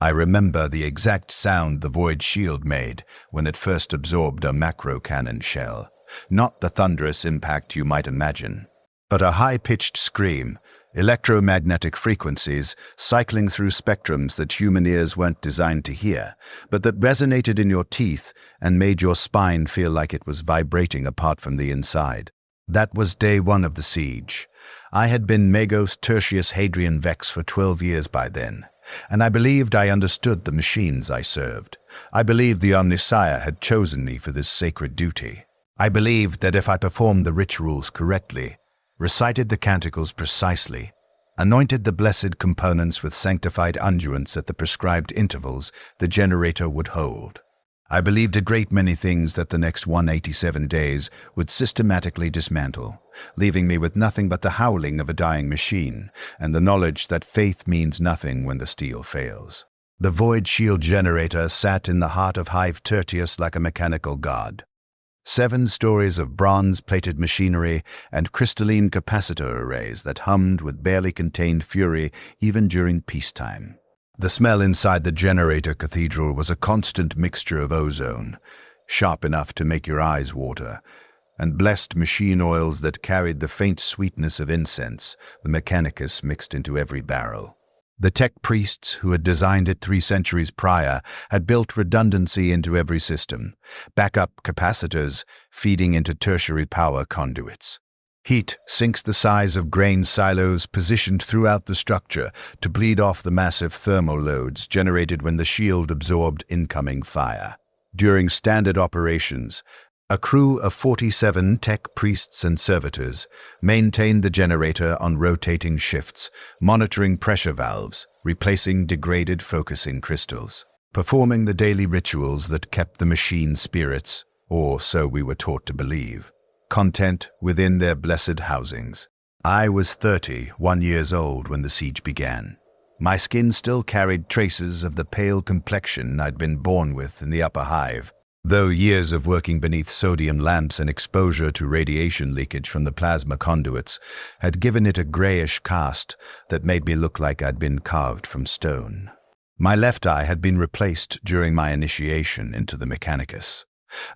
I remember the exact sound the void shield made when it first absorbed a macro cannon shell. Not the thunderous impact you might imagine, but a high-pitched scream, electromagnetic frequencies cycling through spectrums that human ears weren't designed to hear, but that resonated in your teeth and made your spine feel like it was vibrating apart from the inside. That was day one of the siege. I had been Magos Tertius Hadrian Vex for 12 years by then, and I believed I understood the machines I served. I believed the Omnissiah had chosen me for this sacred duty. I believed that if I performed the rituals correctly, recited the canticles precisely, anointed the blessed components with sanctified unguents at the prescribed intervals, the generator would hold. I believed a great many things that the next 187 days would systematically dismantle, leaving me with nothing but the howling of a dying machine and the knowledge that faith means nothing when the steel fails. The void shield generator sat in the heart of Hive Tertius like a mechanical god. 7 stories of bronze-plated machinery and crystalline capacitor arrays that hummed with barely contained fury even during peacetime. The smell inside the generator cathedral was a constant mixture of ozone, sharp enough to make your eyes water, and blessed machine oils that carried the faint sweetness of incense, the mechanicus mixed into every barrel. The tech priests who had designed it 3 centuries prior had built redundancy into every system, backup capacitors feeding into tertiary power conduits. Heat sinks the size of grain silos positioned throughout the structure to bleed off the massive thermal loads generated when the shield absorbed incoming fire. During standard operations, a crew of 47 tech priests and servitors maintained the generator on rotating shifts, monitoring pressure valves, replacing degraded focusing crystals, performing the daily rituals that kept the machine spirits, or so we were taught to believe, content within their blessed housings. I was 31 years old when the siege began. My skin still carried traces of the pale complexion I'd been born with in the upper hive, though years of working beneath sodium lamps and exposure to radiation leakage from the plasma conduits had given it a grayish cast that made me look like I'd been carved from stone. My left eye had been replaced during my initiation into the Mechanicus,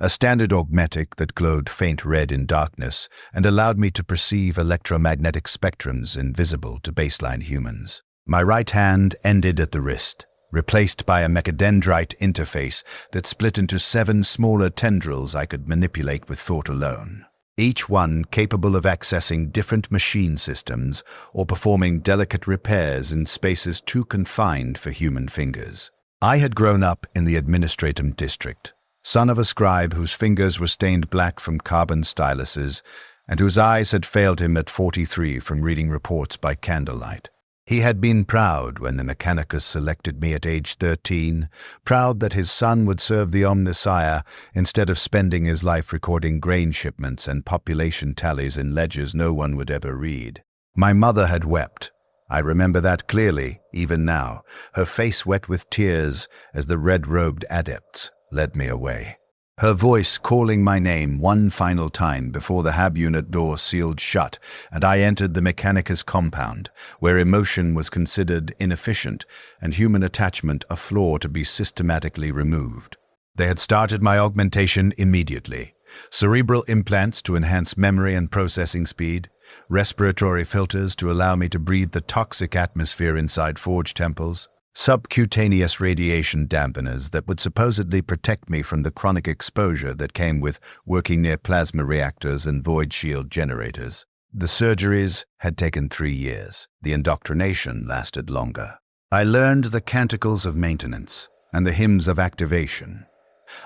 a standard augmetic that glowed faint red in darkness and allowed me to perceive electromagnetic spectrums invisible to baseline humans. My right hand ended at the wrist, replaced by a mechadendrite interface that split into 7 smaller tendrils I could manipulate with thought alone, each one capable of accessing different machine systems or performing delicate repairs in spaces too confined for human fingers. I had grown up in the Administratum district, son of a scribe whose fingers were stained black from carbon styluses and whose eyes had failed him at 43 from reading reports by candlelight. He had been proud when the Mechanicus selected me at age 13, proud that his son would serve the Omnissiah instead of spending his life recording grain shipments and population tallies in ledgers no one would ever read. My mother had wept. I remember that clearly, even now, her face wet with tears as the red-robed adepts led me away. Her voice calling my name one final time before the hab unit door sealed shut and I entered the Mechanicus compound, where emotion was considered inefficient and human attachment a flaw to be systematically removed. They had started my augmentation immediately. Cerebral implants to enhance memory and processing speed, respiratory filters to allow me to breathe the toxic atmosphere inside forge temples, subcutaneous radiation dampeners that would supposedly protect me from the chronic exposure that came with working near plasma reactors and void shield generators. The surgeries had taken 3 years. The indoctrination lasted longer. I learned the canticles of maintenance and the hymns of activation.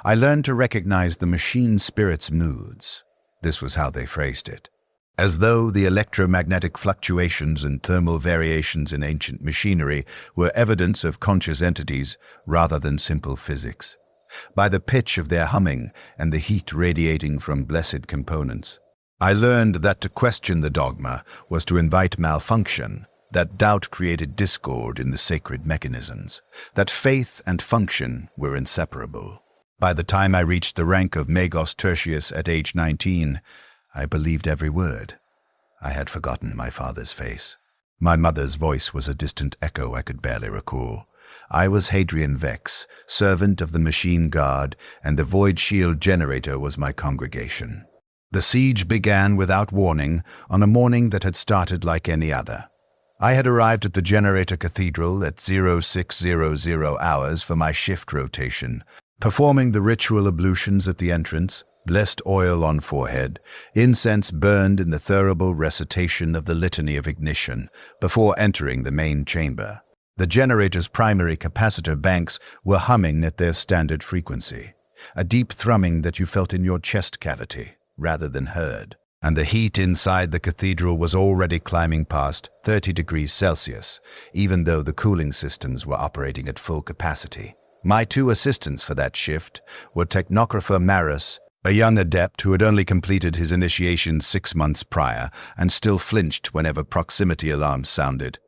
I learned to recognize the machine spirit's moods. This was how they phrased it. As though the electromagnetic fluctuations and thermal variations in ancient machinery were evidence of conscious entities rather than simple physics, by the pitch of their humming and the heat radiating from blessed components. I learned that to question the dogma was to invite malfunction, that doubt created discord in the sacred mechanisms, that faith and function were inseparable. By the time I reached the rank of Magos Tertius at age 19, I believed every word. I had forgotten my father's face. My mother's voice was a distant echo I could barely recall, I was Hadrian Vex, servant of the machine guard, and the void shield generator was my congregation. The siege began without warning on a morning that had started like any other. I had arrived at the generator cathedral at 0600 hours for my shift rotation, performing the ritual ablutions at the entrance, blessed oil on forehead, incense burned in the thurible recitation of the Litany of Ignition before entering the main chamber. The generator's primary capacitor banks were humming at their standard frequency, a deep thrumming that you felt in your chest cavity rather than heard. And the heat inside the cathedral was already climbing past 30 degrees Celsius, even though the cooling systems were operating at full capacity. My two assistants for that shift were technographer Maris, a young adept who had only completed his initiation 6 months prior and still flinched whenever proximity alarms sounded,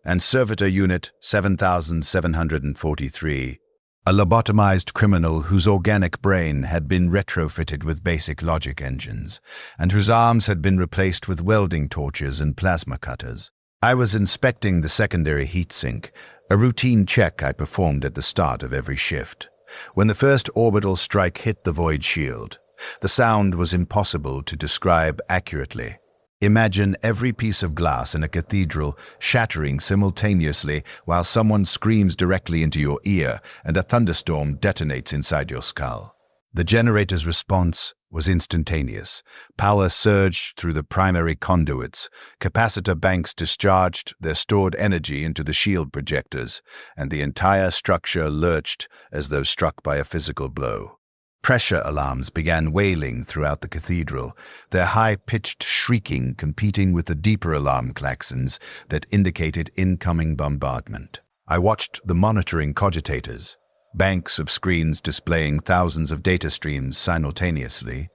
and Servitor Unit 7743, a lobotomized criminal whose organic brain had been retrofitted with basic logic engines, and whose arms had been replaced with welding torches and plasma cutters. I was inspecting the secondary heatsink, a routine check I performed at the start of every shift. When the first orbital strike hit the void shield, the sound was impossible to describe accurately. Imagine every piece of glass in a cathedral shattering simultaneously while someone screams directly into your ear and a thunderstorm detonates inside your skull. The generator's response was instantaneous. Power surged through the primary conduits, capacitor banks discharged their stored energy into the shield projectors, and the entire structure lurched as though struck by a physical blow. Pressure alarms began wailing throughout the cathedral, their high-pitched shrieking competing with the deeper alarm klaxons that indicated incoming bombardment. I watched the monitoring cogitators, banks of screens displaying thousands of data streams simultaneously,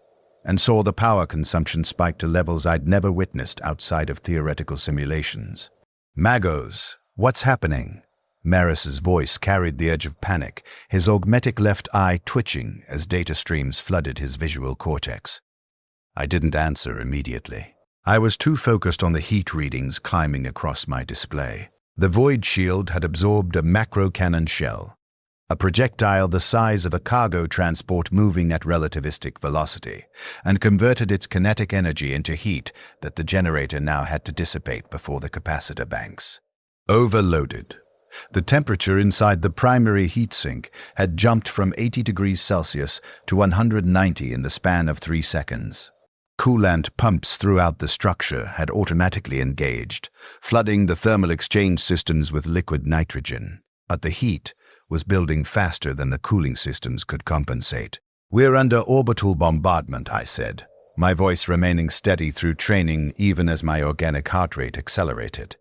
and saw the power consumption spike to levels I'd never witnessed outside of theoretical simulations. "Magos, what's happening?" Maris's voice carried the edge of panic, his augmetic left eye twitching as data streams flooded his visual cortex. I didn't answer immediately. I was too focused on the heat readings climbing across my display. The void shield had absorbed a macro cannon shell, a projectile the size of a cargo transport moving at relativistic velocity, and converted its kinetic energy into heat that the generator now had to dissipate before the capacitor banks. Overloaded. The temperature inside the primary heatsink had jumped from 80 degrees Celsius to 190 in the span of 3 seconds. Coolant pumps throughout the structure had automatically engaged, flooding the thermal exchange systems with liquid nitrogen. But the heat was building faster than the cooling systems could compensate. "We're under orbital bombardment," I said, my voice remaining steady through training even as my organic heart rate accelerated.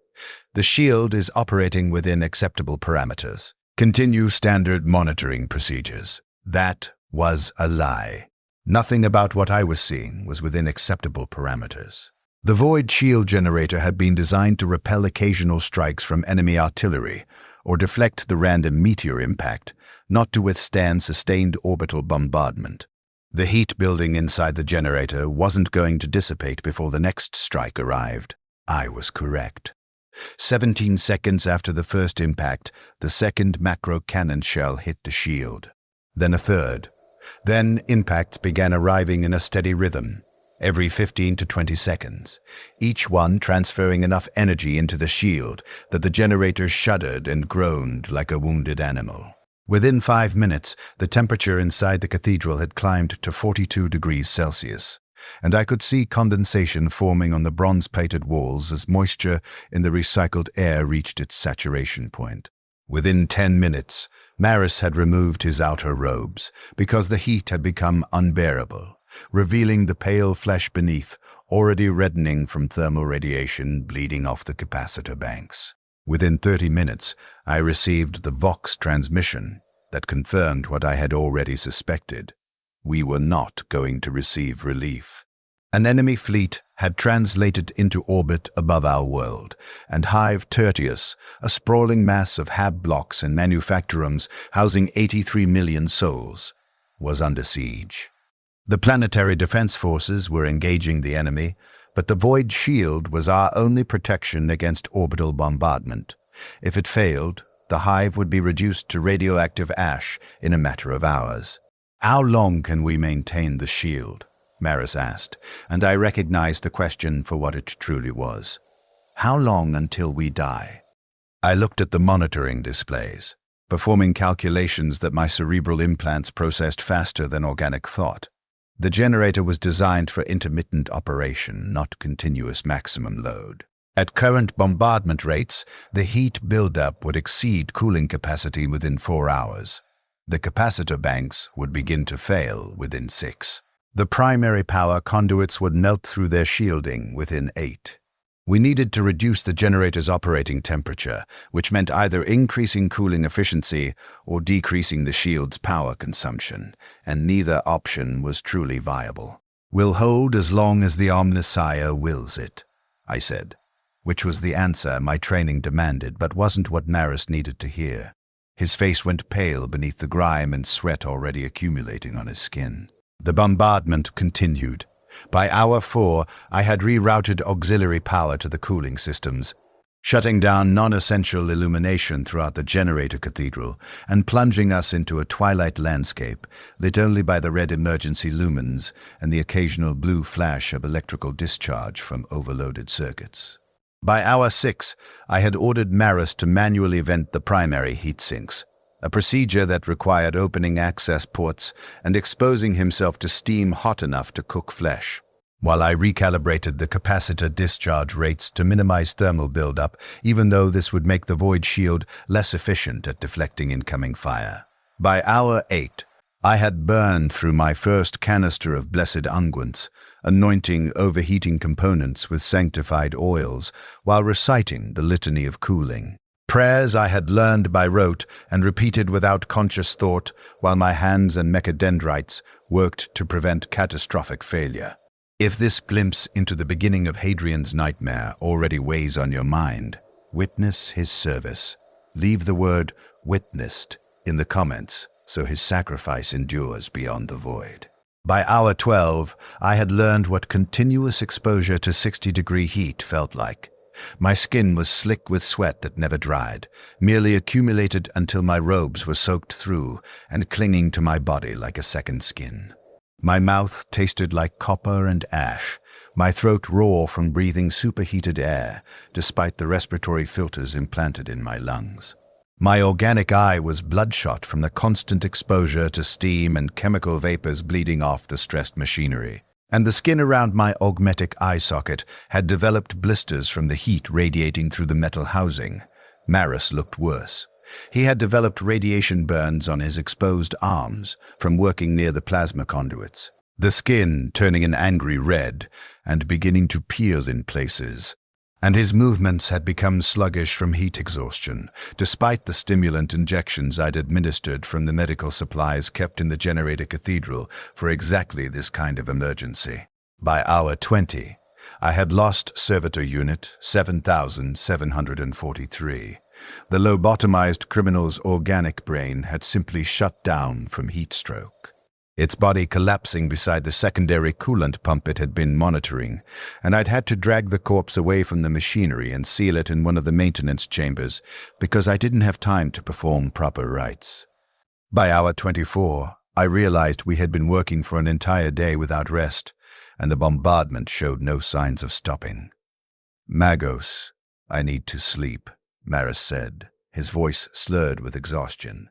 "The shield is operating within acceptable parameters. Continue standard monitoring procedures." That was a lie. Nothing about what I was seeing was within acceptable parameters. The void shield generator had been designed to repel occasional strikes from enemy artillery or deflect the random meteor impact, not to withstand sustained orbital bombardment. The heat building inside the generator wasn't going to dissipate before the next strike arrived. I was correct. 17 seconds after the first impact, the second macro cannon shell hit the shield. Then a third. Then impacts began arriving in a steady rhythm, every 15 to 20 seconds, each one transferring enough energy into the shield that the generator shuddered and groaned like a wounded animal. Within 5 minutes, the temperature inside the cathedral had climbed to 42 degrees Celsius. And I could see condensation forming on the bronze-plated walls as moisture in the recycled air reached its saturation point. Within 10 minutes, Maris had removed his outer robes because the heat had become unbearable, revealing the pale flesh beneath, already reddening from thermal radiation bleeding off the capacitor banks. Within 30 minutes, I received the Vox transmission that confirmed what I had already suspected. We were not going to receive relief. An enemy fleet had translated into orbit above our world, and Hive Tertius, a sprawling mass of hab blocks and manufactorums housing 83 million souls, was under siege. The planetary defense forces were engaging the enemy, but the void shield was our only protection against orbital bombardment. If it failed, the hive would be reduced to radioactive ash in a matter of hours. "How long can we maintain the shield?" Maris asked, and I recognized the question for what it truly was. How long until we die? I looked at the monitoring displays, performing calculations that my cerebral implants processed faster than organic thought. The generator was designed for intermittent operation, not continuous maximum load. At current bombardment rates, the heat buildup would exceed cooling capacity within 4 hours. The capacitor banks would begin to fail within 6. The primary power conduits would melt through their shielding within 8. We needed to reduce the generator's operating temperature, which meant either increasing cooling efficiency or decreasing the shield's power consumption, and neither option was truly viable. "We'll hold as long as the Omnissiah wills it," I said, which was the answer my training demanded, but wasn't what Maris needed to hear. His face went pale beneath the grime and sweat already accumulating on his skin. The bombardment continued. By hour 4, I had rerouted auxiliary power to the cooling systems, shutting down non-essential illumination throughout the generator cathedral and plunging us into a twilight landscape lit only by the red emergency lumens and the occasional blue flash of electrical discharge from overloaded circuits. By hour 6, I had ordered Maris to manually vent the primary heat sinks, a procedure that required opening access ports and exposing himself to steam hot enough to cook flesh, while I recalibrated the capacitor discharge rates to minimize thermal buildup, even though this would make the void shield less efficient at deflecting incoming fire. By hour 8, I had burned through my first canister of blessed unguents, anointing overheating components with sanctified oils while reciting the litany of cooling. Prayers I had learned by rote and repeated without conscious thought while my hands and mechadendrites worked to prevent catastrophic failure. If this glimpse into the beginning of Hadrian's nightmare already weighs on your mind, witness his service. Leave the word "witnessed" in the comments so his sacrifice endures beyond the void. By hour 12, I had learned what continuous exposure to 60-degree heat felt like. My skin was slick with sweat that never dried, merely accumulated until my robes were soaked through and clinging to my body like a second skin. My mouth tasted like copper and ash, my throat raw from breathing superheated air, despite the respiratory filters implanted in my lungs. My organic eye was bloodshot from the constant exposure to steam and chemical vapors bleeding off the stressed machinery. And the skin around my augmetic eye socket had developed blisters from the heat radiating through the metal housing. Maris looked worse. He had developed radiation burns on his exposed arms from working near the plasma conduits, the skin turning an angry red and beginning to peel in places. And his movements had become sluggish from heat exhaustion, despite the stimulant injections I'd administered from the medical supplies kept in the generator cathedral for exactly this kind of emergency. By hour 20, I had lost servitor unit 7,743. The lobotomized criminal's organic brain had simply shut down from heat stroke, its body collapsing beside the secondary coolant pump it had been monitoring, and I'd had to drag the corpse away from the machinery and seal it in one of the maintenance chambers because I didn't have time to perform proper rites. By hour 24, I realized we had been working for an entire day without rest, and the bombardment showed no signs of stopping. "Magos, I need to sleep," Maris said, his voice slurred with exhaustion.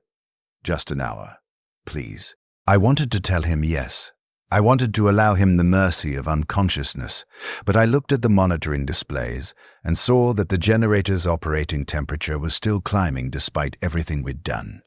"Just an hour, please." I wanted to tell him yes. I wanted to allow him the mercy of unconsciousness, but I looked at the monitoring displays and saw that the generator's operating temperature was still climbing despite everything we'd done.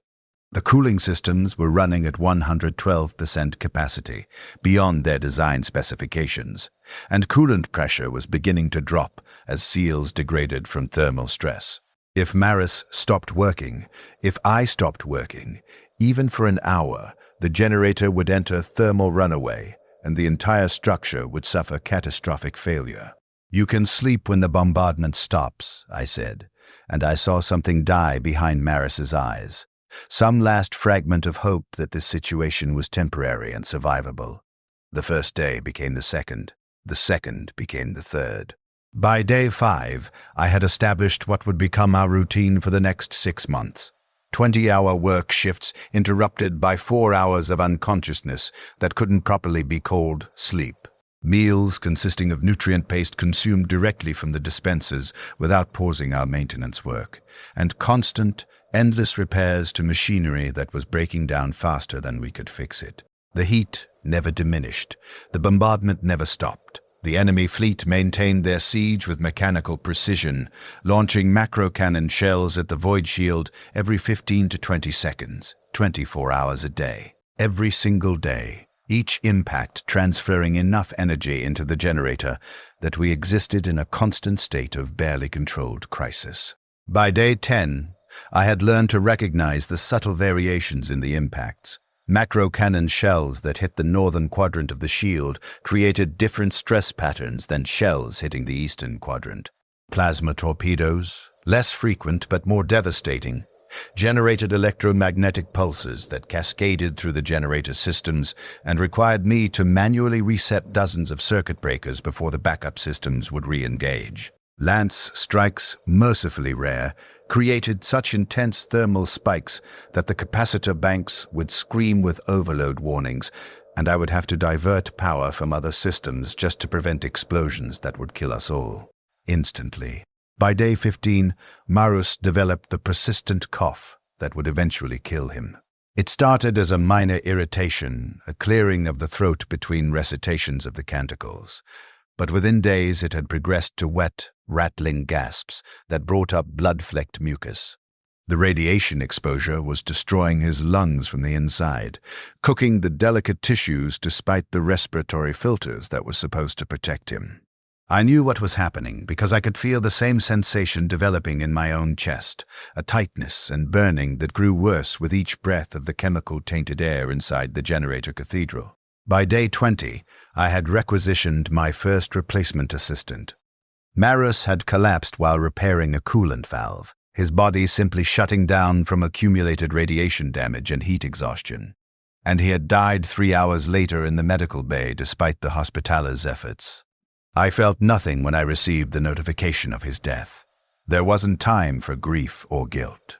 The cooling systems were running at 112% capacity, beyond their design specifications, and coolant pressure was beginning to drop as seals degraded from thermal stress. If Maris stopped working, if I stopped working, even for an hour, the generator would enter thermal runaway, and the entire structure would suffer catastrophic failure. "You can sleep when the bombardment stops," I said, and I saw something die behind Maris's eyes. Some last fragment of hope that this situation was temporary and survivable. The first day became the second became the third. By day 5, I had established what would become our routine for the next 6 months. 20-hour work shifts interrupted by 4 hours of unconsciousness that couldn't properly be called sleep. Meals consisting of nutrient paste consumed directly from the dispensers without pausing our maintenance work, and constant, endless repairs to machinery that was breaking down faster than we could fix it. The heat never diminished. The bombardment never stopped. The enemy fleet maintained their siege with mechanical precision, launching macro cannon shells at the void shield every 15 to 20 seconds, 24 hours a day. Every single day, each impact transferring enough energy into the generator that we existed in a constant state of barely controlled crisis. By day 10, I had learned to recognize the subtle variations in the impacts. Macro cannon shells that hit the northern quadrant of the shield created different stress patterns than shells hitting the eastern quadrant. Plasma torpedoes, less frequent but more devastating, generated electromagnetic pulses that cascaded through the generator systems and required me to manually reset dozens of circuit breakers before the backup systems would re-engage. Lance strikes, mercifully rare, created such intense thermal spikes that the capacitor banks would scream with overload warnings, and I would have to divert power from other systems just to prevent explosions that would kill us all. Instantly. By day 15, Marus developed the persistent cough that would eventually kill him. It started as a minor irritation, a clearing of the throat between recitations of the canticles. But within days it had progressed to wet, rattling gasps that brought up blood-flecked mucus. The radiation exposure was destroying his lungs from the inside, cooking the delicate tissues despite the respiratory filters that were supposed to protect him. I knew what was happening because I could feel the same sensation developing in my own chest, a tightness and burning that grew worse with each breath of the chemical-tainted air inside the generator cathedral. By day 20, I had requisitioned my first replacement assistant. Marus had collapsed while repairing a coolant valve, his body simply shutting down from accumulated radiation damage and heat exhaustion. And he had died 3 hours later in the medical bay despite the Hospitaler's efforts. I felt nothing when I received the notification of his death. There wasn't time for grief or guilt.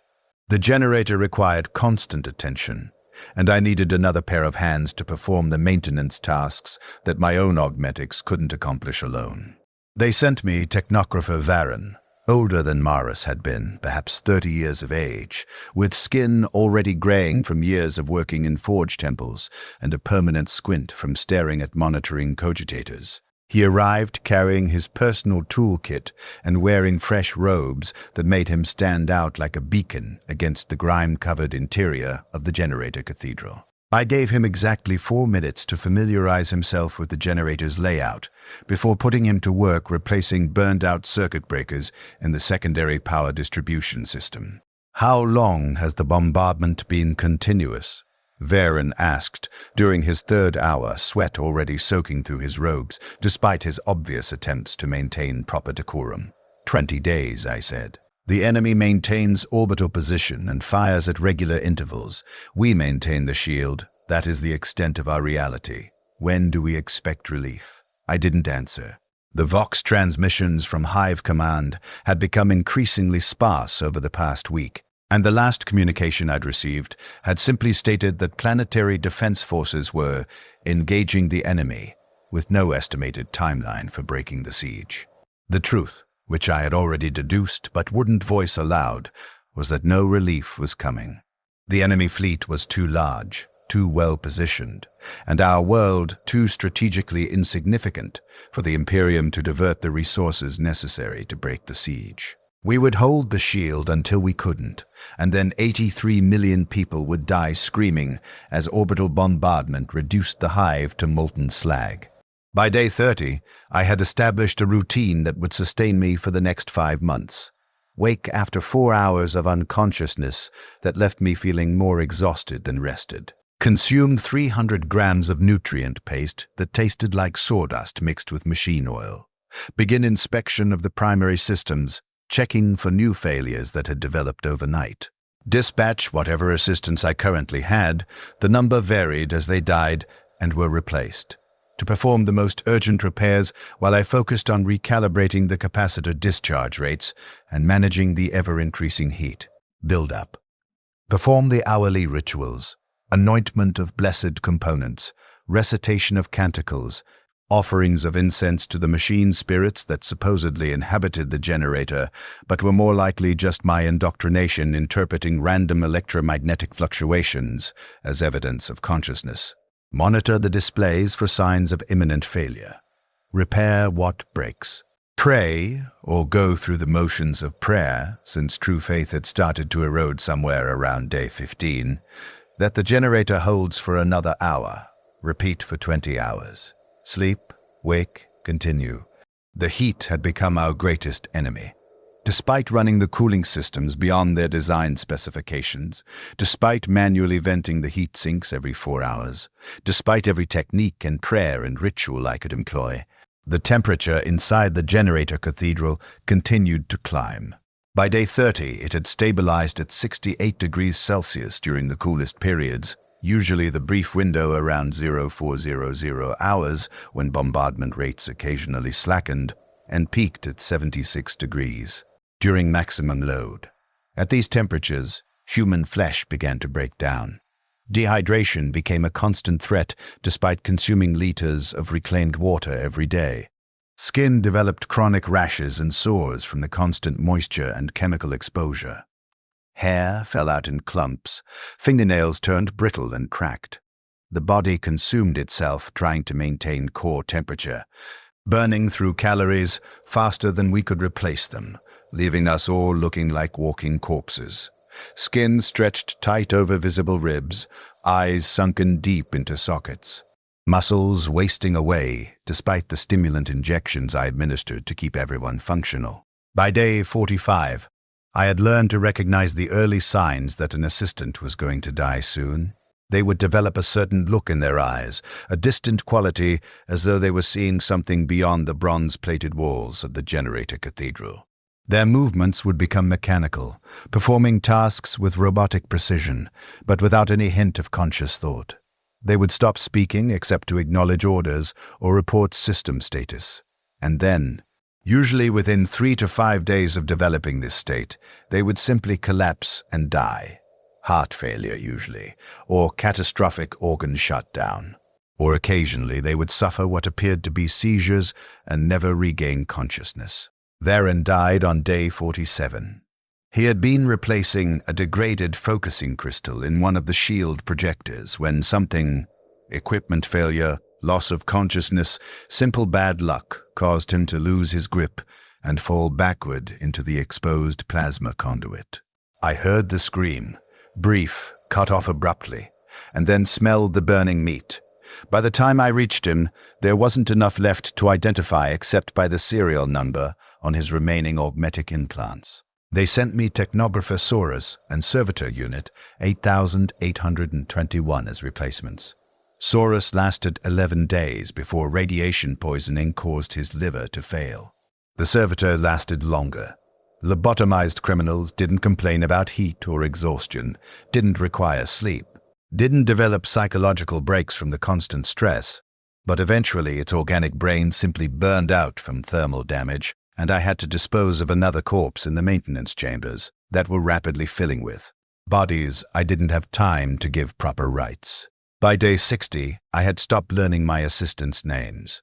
The generator required constant attention, and I needed another pair of hands to perform the maintenance tasks that my own augmetics couldn't accomplish alone. They sent me technographer Varen, older than Marus had been, perhaps 30 years of age, with skin already graying from years of working in forge temples and a permanent squint from staring at monitoring cogitators. He arrived carrying his personal toolkit and wearing fresh robes that made him stand out like a beacon against the grime-covered interior of the generator cathedral. I gave him exactly 4 minutes to familiarize himself with the generator's layout before putting him to work replacing burned-out circuit breakers in the secondary power distribution system. "How long has the bombardment been continuous?" Varen asked during his 3rd hour, sweat already soaking through his robes, despite his obvious attempts to maintain proper decorum. 20 days, I said. The enemy maintains orbital position and fires at regular intervals. We maintain the shield. That is the extent of our reality. When do we expect relief? I didn't answer. The Vox transmissions from Hive Command had become increasingly sparse over the past week, and the last communication I'd received had simply stated that planetary defense forces were engaging the enemy, with no estimated timeline for breaking the siege. The truth, which I had already deduced but wouldn't voice aloud, was that no relief was coming. The enemy fleet was too large, too well-positioned, and our world too strategically insignificant for the Imperium to divert the resources necessary to break the siege. We would hold the shield until we couldn't, and then 83 million people would die screaming as orbital bombardment reduced the hive to molten slag. By day 30, I had established a routine that would sustain me for the next 5 months. Wake after 4 hours of unconsciousness that left me feeling more exhausted than rested. Consume 300 grams of nutrient paste that tasted like sawdust mixed with machine oil. Begin inspection of the primary systems, checking for new failures that had developed overnight. Dispatch whatever assistance I currently had. The number varied as they died and were replaced. to perform the most urgent repairs while I focused on recalibrating the capacitor discharge rates and managing the ever-increasing heat build-up. Perform the hourly rituals, anointment of blessed components, recitation of canticles, offerings of incense to the machine spirits that supposedly inhabited the generator, but were more likely just my indoctrination interpreting random electromagnetic fluctuations as evidence of consciousness. Monitor the displays for signs of imminent failure. Repair what breaks. Pray, or go through the motions of prayer, since true faith had started to erode somewhere around day 15, that the generator holds for another hour. Repeat for 20 hours. Sleep, wake, continue. The heat had become our greatest enemy. Despite running the cooling systems beyond their design specifications, despite manually venting the heat sinks every 4 hours, despite every technique and prayer and ritual I could employ, the temperature inside the generator cathedral continued to climb. By day 30, it had stabilized at 68 degrees Celsius during the coolest periods, usually the brief window around 0400 hours when bombardment rates occasionally slackened, and peaked at 76 degrees during maximum load. At these temperatures, human flesh began to break down. Dehydration became a constant threat despite consuming liters of reclaimed water every day. Skin developed chronic rashes and sores from the constant moisture and chemical exposure. Hair fell out in clumps, fingernails turned brittle and cracked. The body consumed itself trying to maintain core temperature, burning through calories faster than we could replace them, leaving us all looking like walking corpses. Skin stretched tight over visible ribs, eyes sunken deep into sockets. Muscles wasting away despite the stimulant injections I administered to keep everyone functional. By day 45, I had learned to recognize the early signs that an assistant was going to die soon. They would develop a certain look in their eyes, a distant quality as though they were seeing something beyond the bronze-plated walls of the generator cathedral. Their movements would become mechanical, performing tasks with robotic precision, but without any hint of conscious thought. They would stop speaking except to acknowledge orders or report system status. And then, usually within 3 to 5 days of developing this state, they would simply collapse and die. Heart failure usually, or catastrophic organ shutdown. Or occasionally they would suffer what appeared to be seizures and never regain consciousness. Varen died on day 47. He had been replacing a degraded focusing crystal in one of the shield projectors when something, equipment failure, loss of consciousness, simple bad luck caused him to lose his grip and fall backward into the exposed plasma conduit. I heard the scream, brief, cut off abruptly, and then smelled the burning meat. By the time I reached him, there wasn't enough left to identify except by the serial number on his remaining augmetic implants. They sent me Technographer Saurus and Servitor Unit 8821 as replacements. Saurus lasted 11 days before radiation poisoning caused his liver to fail. The Servitor lasted longer. Lobotomized criminals didn't complain about heat or exhaustion, didn't require sleep, didn't develop psychological breaks from the constant stress, but eventually its organic brain simply burned out from thermal damage, and I had to dispose of another corpse in the maintenance chambers that were rapidly filling with bodies I didn't have time to give proper rites. By day 60, I had stopped learning my assistants' names.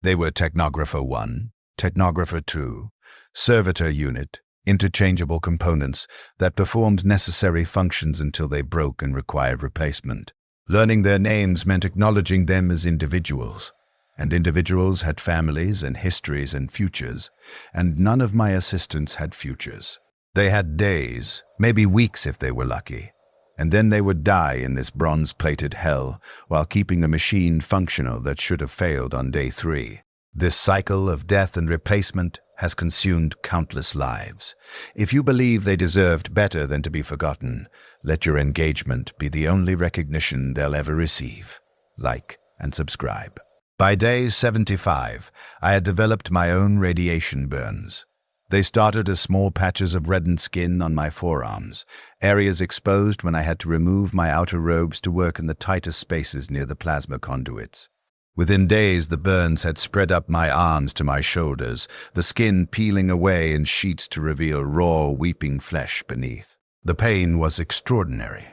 They were Technographer 1, Technographer 2, Servitor Unit, interchangeable components that performed necessary functions until they broke and required replacement. Learning their names meant acknowledging them as individuals, and individuals had families and histories and futures, and none of my assistants had futures. They had days, maybe weeks if they were lucky, and then they would die in this bronze-plated hell while keeping a machine functional that should have failed on day 3. This cycle of death and replacement has consumed countless lives. If you believe they deserved better than to be forgotten, let your engagement be the only recognition they'll ever receive. Like and subscribe. By day 75, I had developed my own radiation burns. They started as small patches of reddened skin on my forearms, areas exposed when I had to remove my outer robes to work in the tightest spaces near the plasma conduits. Within days, the burns had spread up my arms to my shoulders, the skin peeling away in sheets to reveal raw, weeping flesh beneath. The pain was extraordinary.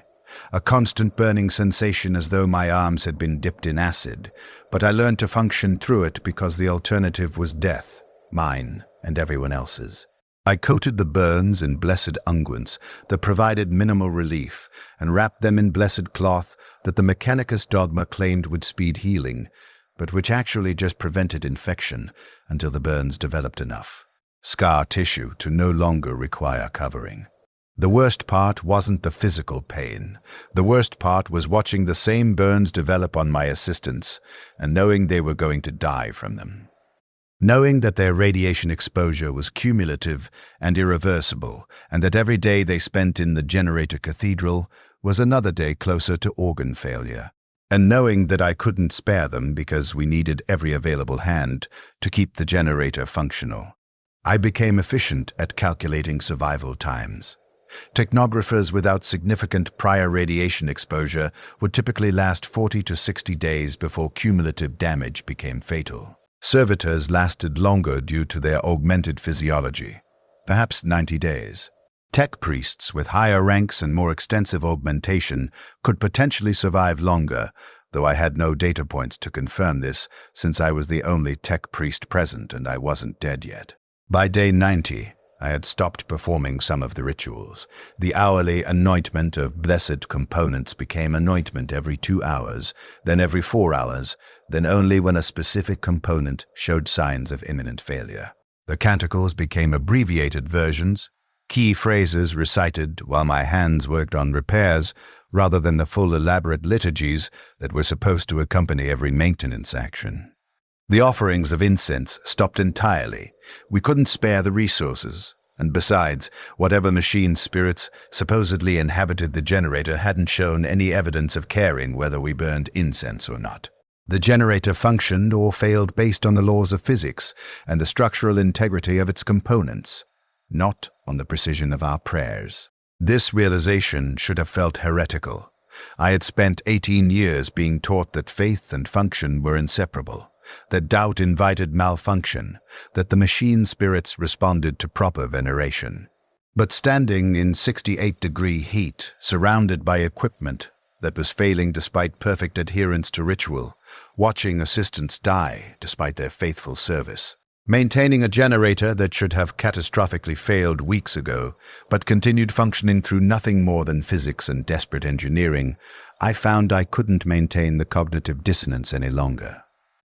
A constant burning sensation as though my arms had been dipped in acid, but I learned to function through it because the alternative was death, mine and everyone else's. I coated the burns in blessed unguents that provided minimal relief and wrapped them in blessed cloth that the Mechanicus dogma claimed would speed healing, but which actually just prevented infection until the burns developed enough scar tissue to no longer require covering. The worst part wasn't the physical pain. The worst part was watching the same burns develop on my assistants and knowing they were going to die from them. Knowing that their radiation exposure was cumulative and irreversible, and that every day they spent in the generator cathedral was another day closer to organ failure. And knowing that I couldn't spare them because we needed every available hand to keep the generator functional, I became efficient at calculating survival times. Technographers without significant prior radiation exposure would typically last 40 to 60 days before cumulative damage became fatal. Servitors lasted longer due to their augmented physiology, perhaps 90 days. Tech priests with higher ranks and more extensive augmentation could potentially survive longer, though I had no data points to confirm this since I was the only tech priest present and I wasn't dead yet. By day 90, I had stopped performing some of the rituals. The hourly anointment of blessed components became anointment every 2 hours, then every 4 hours, then only when a specific component showed signs of imminent failure. The canticles became abbreviated versions, key phrases recited while my hands worked on repairs, rather than the full elaborate liturgies that were supposed to accompany every maintenance action. The offerings of incense stopped entirely. We couldn't spare the resources, and besides, whatever machine spirits supposedly inhabited the generator hadn't shown any evidence of caring whether we burned incense or not. The generator functioned or failed based on the laws of physics and the structural integrity of its components, not on the precision of our prayers. This realization should have felt heretical. I had spent 18 years being taught that faith and function were inseparable, that doubt invited malfunction, that the machine spirits responded to proper veneration. But standing in 68-degree heat, surrounded by equipment that was failing despite perfect adherence to ritual, watching assistants die despite their faithful service, maintaining a generator that should have catastrophically failed weeks ago, but continued functioning through nothing more than physics and desperate engineering, I found I couldn't maintain the cognitive dissonance any longer.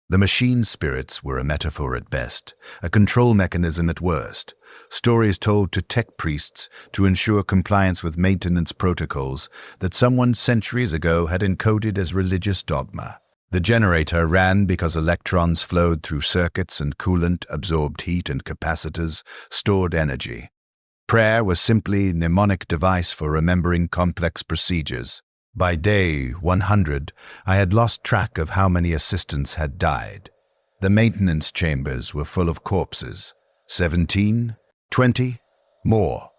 The machine spirits were a metaphor at best, a control mechanism at worst, stories told to tech priests to ensure compliance with maintenance protocols that someone centuries ago had encoded as religious dogma. The generator ran because electrons flowed through circuits and coolant absorbed heat and capacitors stored energy. Prayer was simply a mnemonic device for remembering complex procedures. By day 100, I had lost track of how many assistants had died. The maintenance chambers were full of corpses. 17, 20, more.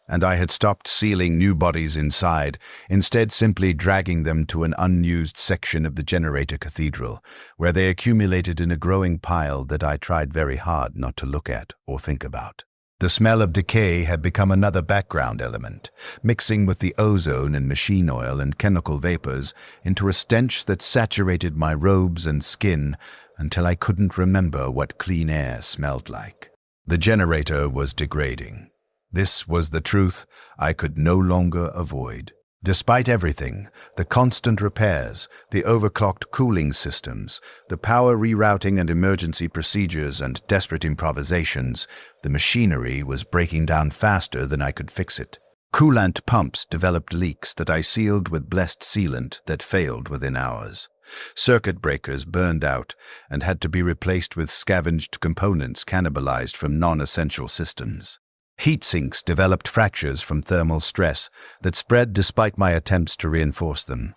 And I had stopped sealing new bodies inside, instead simply dragging them to an unused section of the generator cathedral, where they accumulated in a growing pile that I tried very hard not to look at or think about. The smell of decay had become another background element, mixing with the ozone and machine oil and chemical vapors into a stench that saturated my robes and skin until I couldn't remember what clean air smelled like. The generator was degrading. This was the truth I could no longer avoid. Despite everything, the constant repairs, the overclocked cooling systems, the power rerouting and emergency procedures and desperate improvisations, the machinery was breaking down faster than I could fix it. Coolant pumps developed leaks that I sealed with blessed sealant that failed within hours. Circuit breakers burned out and had to be replaced with scavenged components cannibalized from non-essential systems. Heat sinks developed fractures from thermal stress that spread despite my attempts to reinforce them.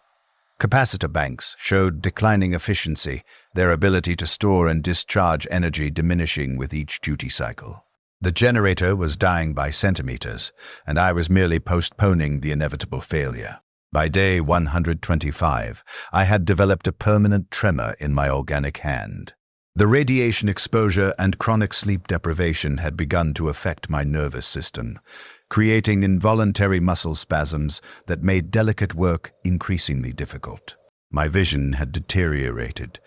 Capacitor banks showed declining efficiency, their ability to store and discharge energy diminishing with each duty cycle. The generator was dying by centimeters, and I was merely postponing the inevitable failure. By day 125, I had developed a permanent tremor in my organic hand. The radiation exposure and chronic sleep deprivation had begun to affect my nervous system, creating involuntary muscle spasms that made delicate work increasingly difficult. My vision had deteriorated.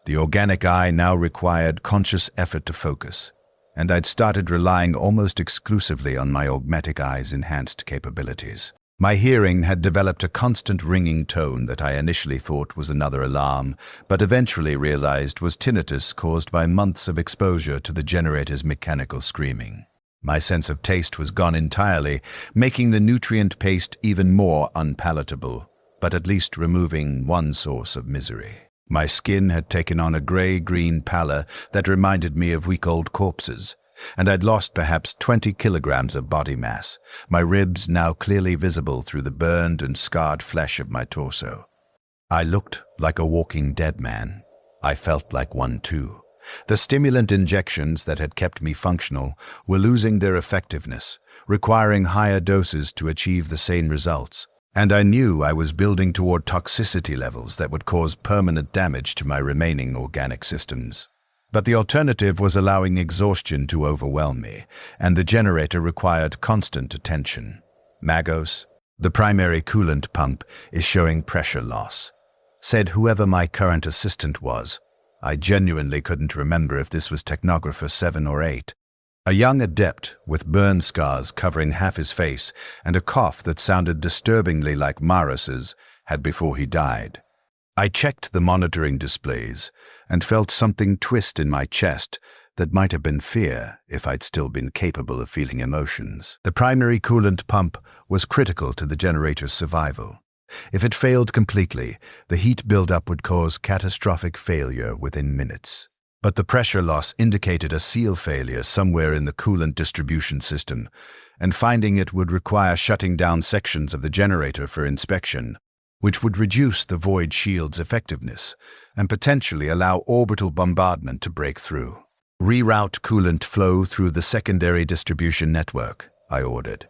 The organic eye now required conscious effort to focus, and I'd started relying almost exclusively on my augmetic eye's enhanced capabilities. My hearing had developed a constant ringing tone that I initially thought was another alarm, but eventually realized was tinnitus caused by months of exposure to the generator's mechanical screaming. My sense of taste was gone entirely, making the nutrient paste even more unpalatable, but at least removing one source of misery. My skin had taken on a gray-green pallor that reminded me of week-old corpses, and I'd lost perhaps 20 kilograms of body mass, my ribs now clearly visible through the burned and scarred flesh of my torso. I looked like a walking dead man. I felt like one too. The stimulant injections that had kept me functional were losing their effectiveness, requiring higher doses to achieve the same results, and I knew I was building toward toxicity levels that would cause permanent damage to my remaining organic systems. But the alternative was allowing exhaustion to overwhelm me, and the generator required constant attention. Magos, the primary coolant pump, is showing pressure loss, said whoever my current assistant was. I genuinely couldn't remember if this was Technographer 7 or 8. A young adept with burn scars covering half his face and a cough that sounded disturbingly like Maris's had before he died. I checked the monitoring displays and felt something twist in my chest that might have been fear if I'd still been capable of feeling emotions. The primary coolant pump was critical to the generator's survival. If it failed completely, the heat buildup would cause catastrophic failure within minutes. But the pressure loss indicated a seal failure somewhere in the coolant distribution system, and finding it would require shutting down sections of the generator for inspection, which would reduce the void shield's effectiveness and potentially allow orbital bombardment to break through. Reroute coolant flow through the secondary distribution network, I ordered.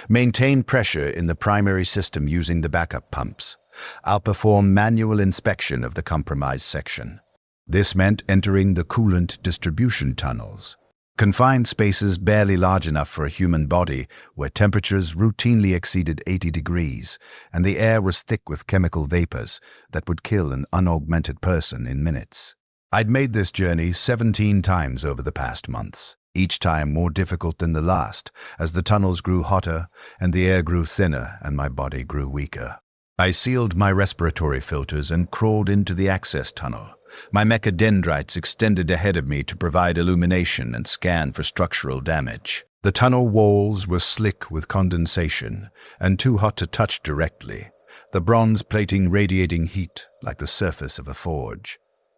Maintain pressure in the primary system using the backup pumps. I'll perform manual inspection of the compromised section. This meant entering the coolant distribution tunnels, confined spaces barely large enough for a human body, where temperatures routinely exceeded 80 degrees, and the air was thick with chemical vapors that would kill an unaugmented person in minutes. I'd made this journey 17 times over the past months, each time more difficult than the last, as the tunnels grew hotter and the air grew thinner and my body grew weaker. I sealed my respiratory filters and crawled into the access tunnel. My mechadendrites extended ahead of me to provide illumination and scan for structural damage. The tunnel walls were slick with condensation and too hot to touch directly, the bronze plating radiating heat like the surface of a forge.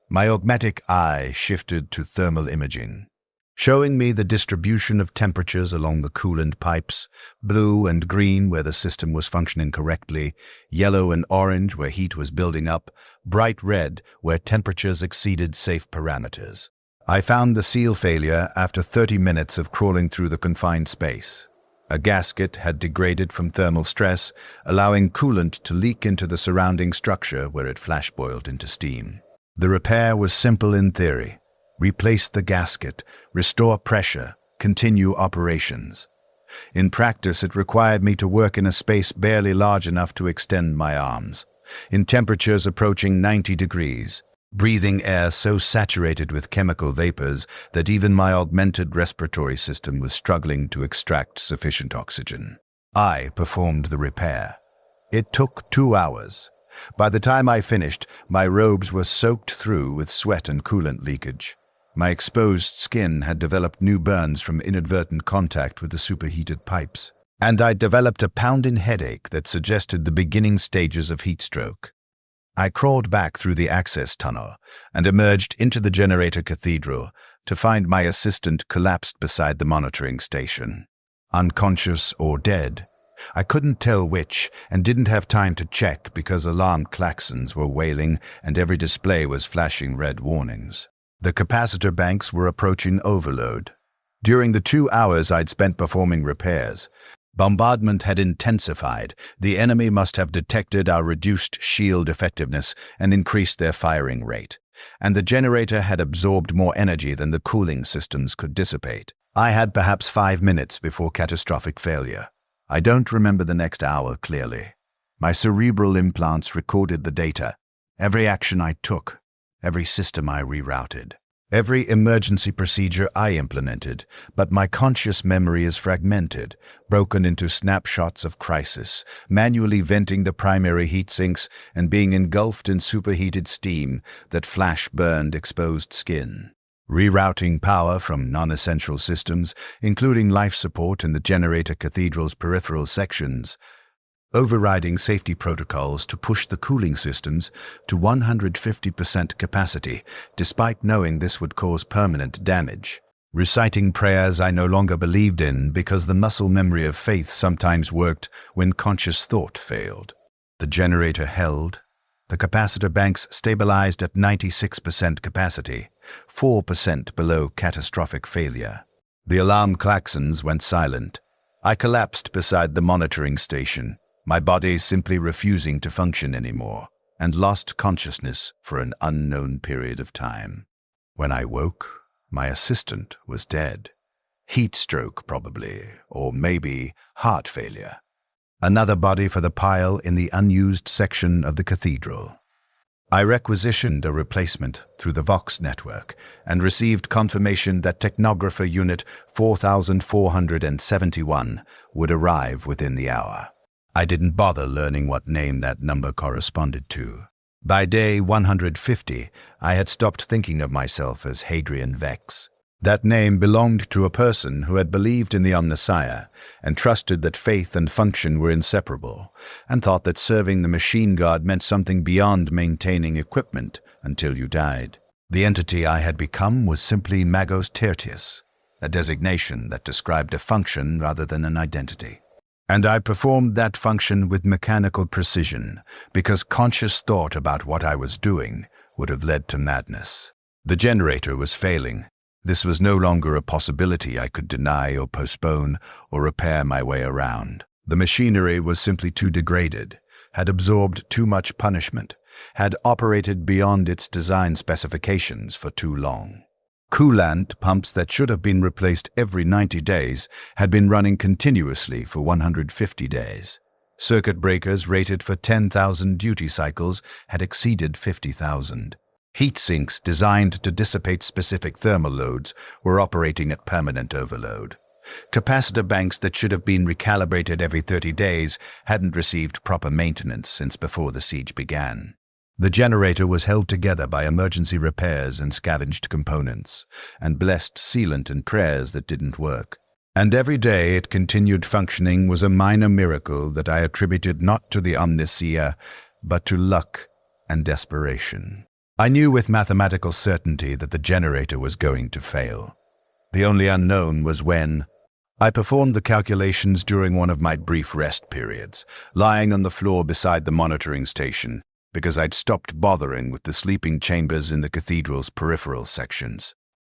My augmetic eye shifted to thermal imaging, showing me the distribution of temperatures along the coolant pipes, blue and green where the system was functioning correctly, yellow and orange where heat was building up, bright red where temperatures exceeded safe parameters. I found the seal failure after 30 minutes of crawling through the confined space. A gasket had degraded from thermal stress, allowing coolant to leak into the surrounding structure where it flash-boiled into steam. The repair was simple in theory. Replace the gasket, restore pressure, continue operations. In practice, it required me to work in a space barely large enough to extend my arms, in temperatures approaching 90 degrees, breathing air so saturated with chemical vapors that even my augmented respiratory system was struggling to extract sufficient oxygen. I performed the repair. It took 2 hours. By the time I finished, my robes were soaked through with sweat and coolant leakage. My exposed skin had developed new burns from inadvertent contact with the superheated pipes, and I'd developed a pounding headache that suggested the beginning stages of heat stroke. I crawled back through the access tunnel and emerged into the generator cathedral to find my assistant collapsed beside the monitoring station, unconscious or dead. I couldn't tell which and didn't have time to check because alarm klaxons were wailing and every display was flashing red warnings. The capacitor banks were approaching overload. During the 2 hours I'd spent performing repairs, Bombardment had intensified. The enemy must have detected our reduced shield effectiveness and increased their firing rate. And the generator had absorbed more energy than the cooling systems could dissipate. I had perhaps 5 minutes before catastrophic failure. I don't remember the next hour clearly. My cerebral implants recorded the data, every action I took, every system I rerouted, every emergency procedure I implemented, but my conscious memory is fragmented, broken into snapshots of crisis, manually venting the primary heat sinks and being engulfed in superheated steam that flash-burned exposed skin. Rerouting power from non-essential systems, including life support in the generator cathedral's peripheral sections, overriding safety protocols to push the cooling systems to 150% capacity, despite knowing this would cause permanent damage. Reciting prayers I no longer believed in because the muscle memory of faith sometimes worked when conscious thought failed. The generator held. The capacitor banks stabilized at 96% capacity, 4% below catastrophic failure. The alarm klaxons went silent. I collapsed beside the monitoring station, my body simply refusing to function anymore, and lost consciousness for an unknown period of time. When I woke, my assistant was dead. Heat stroke, probably, or maybe heart failure. Another body for the pile in the unused section of the cathedral. I requisitioned a replacement through the Vox network and received confirmation that Technographer Unit 4471 would arrive within the hour. I didn't bother learning what name that number corresponded to. By day 150, I had stopped thinking of myself as Hadrian Vex. That name belonged to a person who had believed in the Omnissiah and trusted that faith and function were inseparable, and thought that serving the machine god meant something beyond maintaining equipment until you died. The entity I had become was simply Magos Tertius, a designation that described a function rather than an identity. And I performed that function with mechanical precision, because conscious thought about what I was doing would have led to madness. The generator was failing. This was no longer a possibility I could deny or postpone or repair my way around. The machinery was simply too degraded, had absorbed too much punishment, had operated beyond its design specifications for too long. Coolant pumps that should have been replaced every 90 days had been running continuously for 150 days. Circuit breakers rated for 10,000 duty cycles had exceeded 50,000. Heat sinks designed to dissipate specific thermal loads were operating at permanent overload. Capacitor banks that should have been recalibrated every 30 days hadn't received proper maintenance since before the siege began. The generator was held together by emergency repairs and scavenged components, and blessed sealant and prayers that didn't work. And every day it continued functioning was a minor miracle that I attributed not to the Omnissiah, but to luck and desperation. I knew with mathematical certainty that the generator was going to fail. The only unknown was when. I performed the calculations during one of my brief rest periods, lying on the floor beside the monitoring station, because I'd stopped bothering with the sleeping chambers in the cathedral's peripheral sections.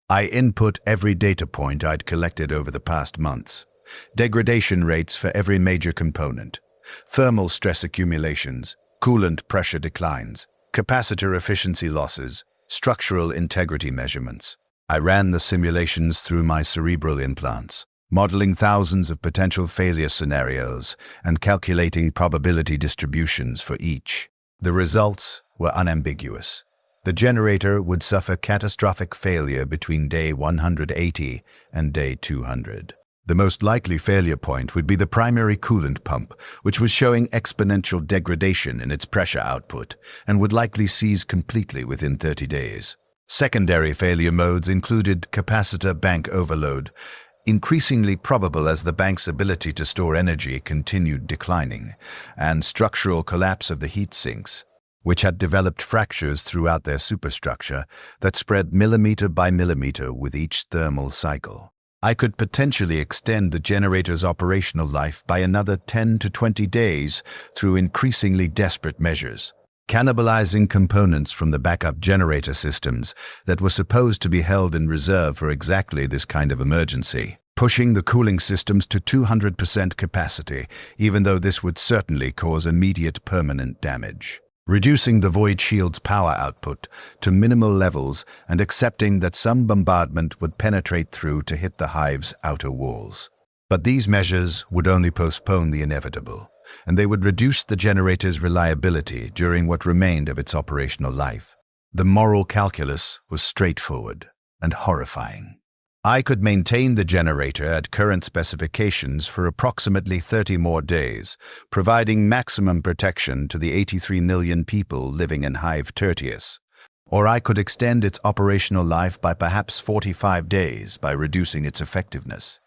I input every data point I'd collected over the past months. Degradation rates for every major component, thermal stress accumulations, coolant pressure declines, capacitor efficiency losses, structural integrity measurements. I ran the simulations through my cerebral implants, modeling thousands of potential failure scenarios and calculating probability distributions for each. The results were unambiguous. The generator would suffer catastrophic failure between day 180 and day 200. The most likely failure point would be the primary coolant pump, which was showing exponential degradation in its pressure output and would likely cease completely within 30 days. Secondary failure modes included capacitor bank overload, increasingly probable as the bank's ability to store energy continued declining, and structural collapse of the heat sinks, which had developed fractures throughout their superstructure that spread millimeter by millimeter with each thermal cycle. I could potentially extend the generator's operational life by another 10 to 20 days through increasingly desperate measures, cannibalizing components from the backup generator systems that were supposed to be held in reserve for exactly this kind of emergency. pushing the cooling systems to 200% capacity, even though this would certainly cause immediate permanent damage. Reducing the void shield's power output to minimal levels and accepting that some bombardment would penetrate through to hit the hive's outer walls. But these measures would only postpone the inevitable, and they would reduce the generator's reliability during what remained of its operational life. The moral calculus was straightforward and horrifying. I could maintain the generator at current specifications for approximately 30 more days, providing maximum protection to the 83 million people living in Hive Tertius. Or I could extend its operational life by perhaps 45 days by reducing its effectiveness.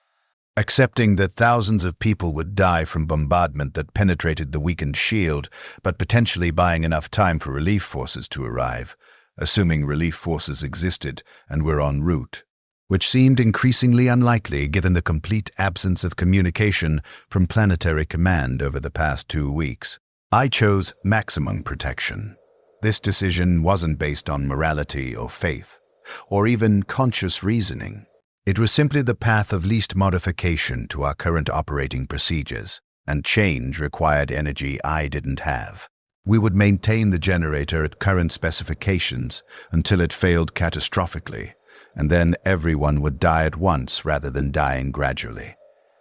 Accepting that thousands of people would die from bombardment that penetrated the weakened shield, but potentially buying enough time for relief forces to arrive, assuming relief forces existed and were en route, which seemed increasingly unlikely given the complete absence of communication from planetary command over the past 2 weeks. I chose maximum protection. This decision wasn't based on morality or faith, or even conscious reasoning. It was simply the path of least modification to our current operating procedures, and change required energy I didn't have. We would maintain the generator at current specifications until it failed catastrophically, and then everyone would die at once rather than dying gradually.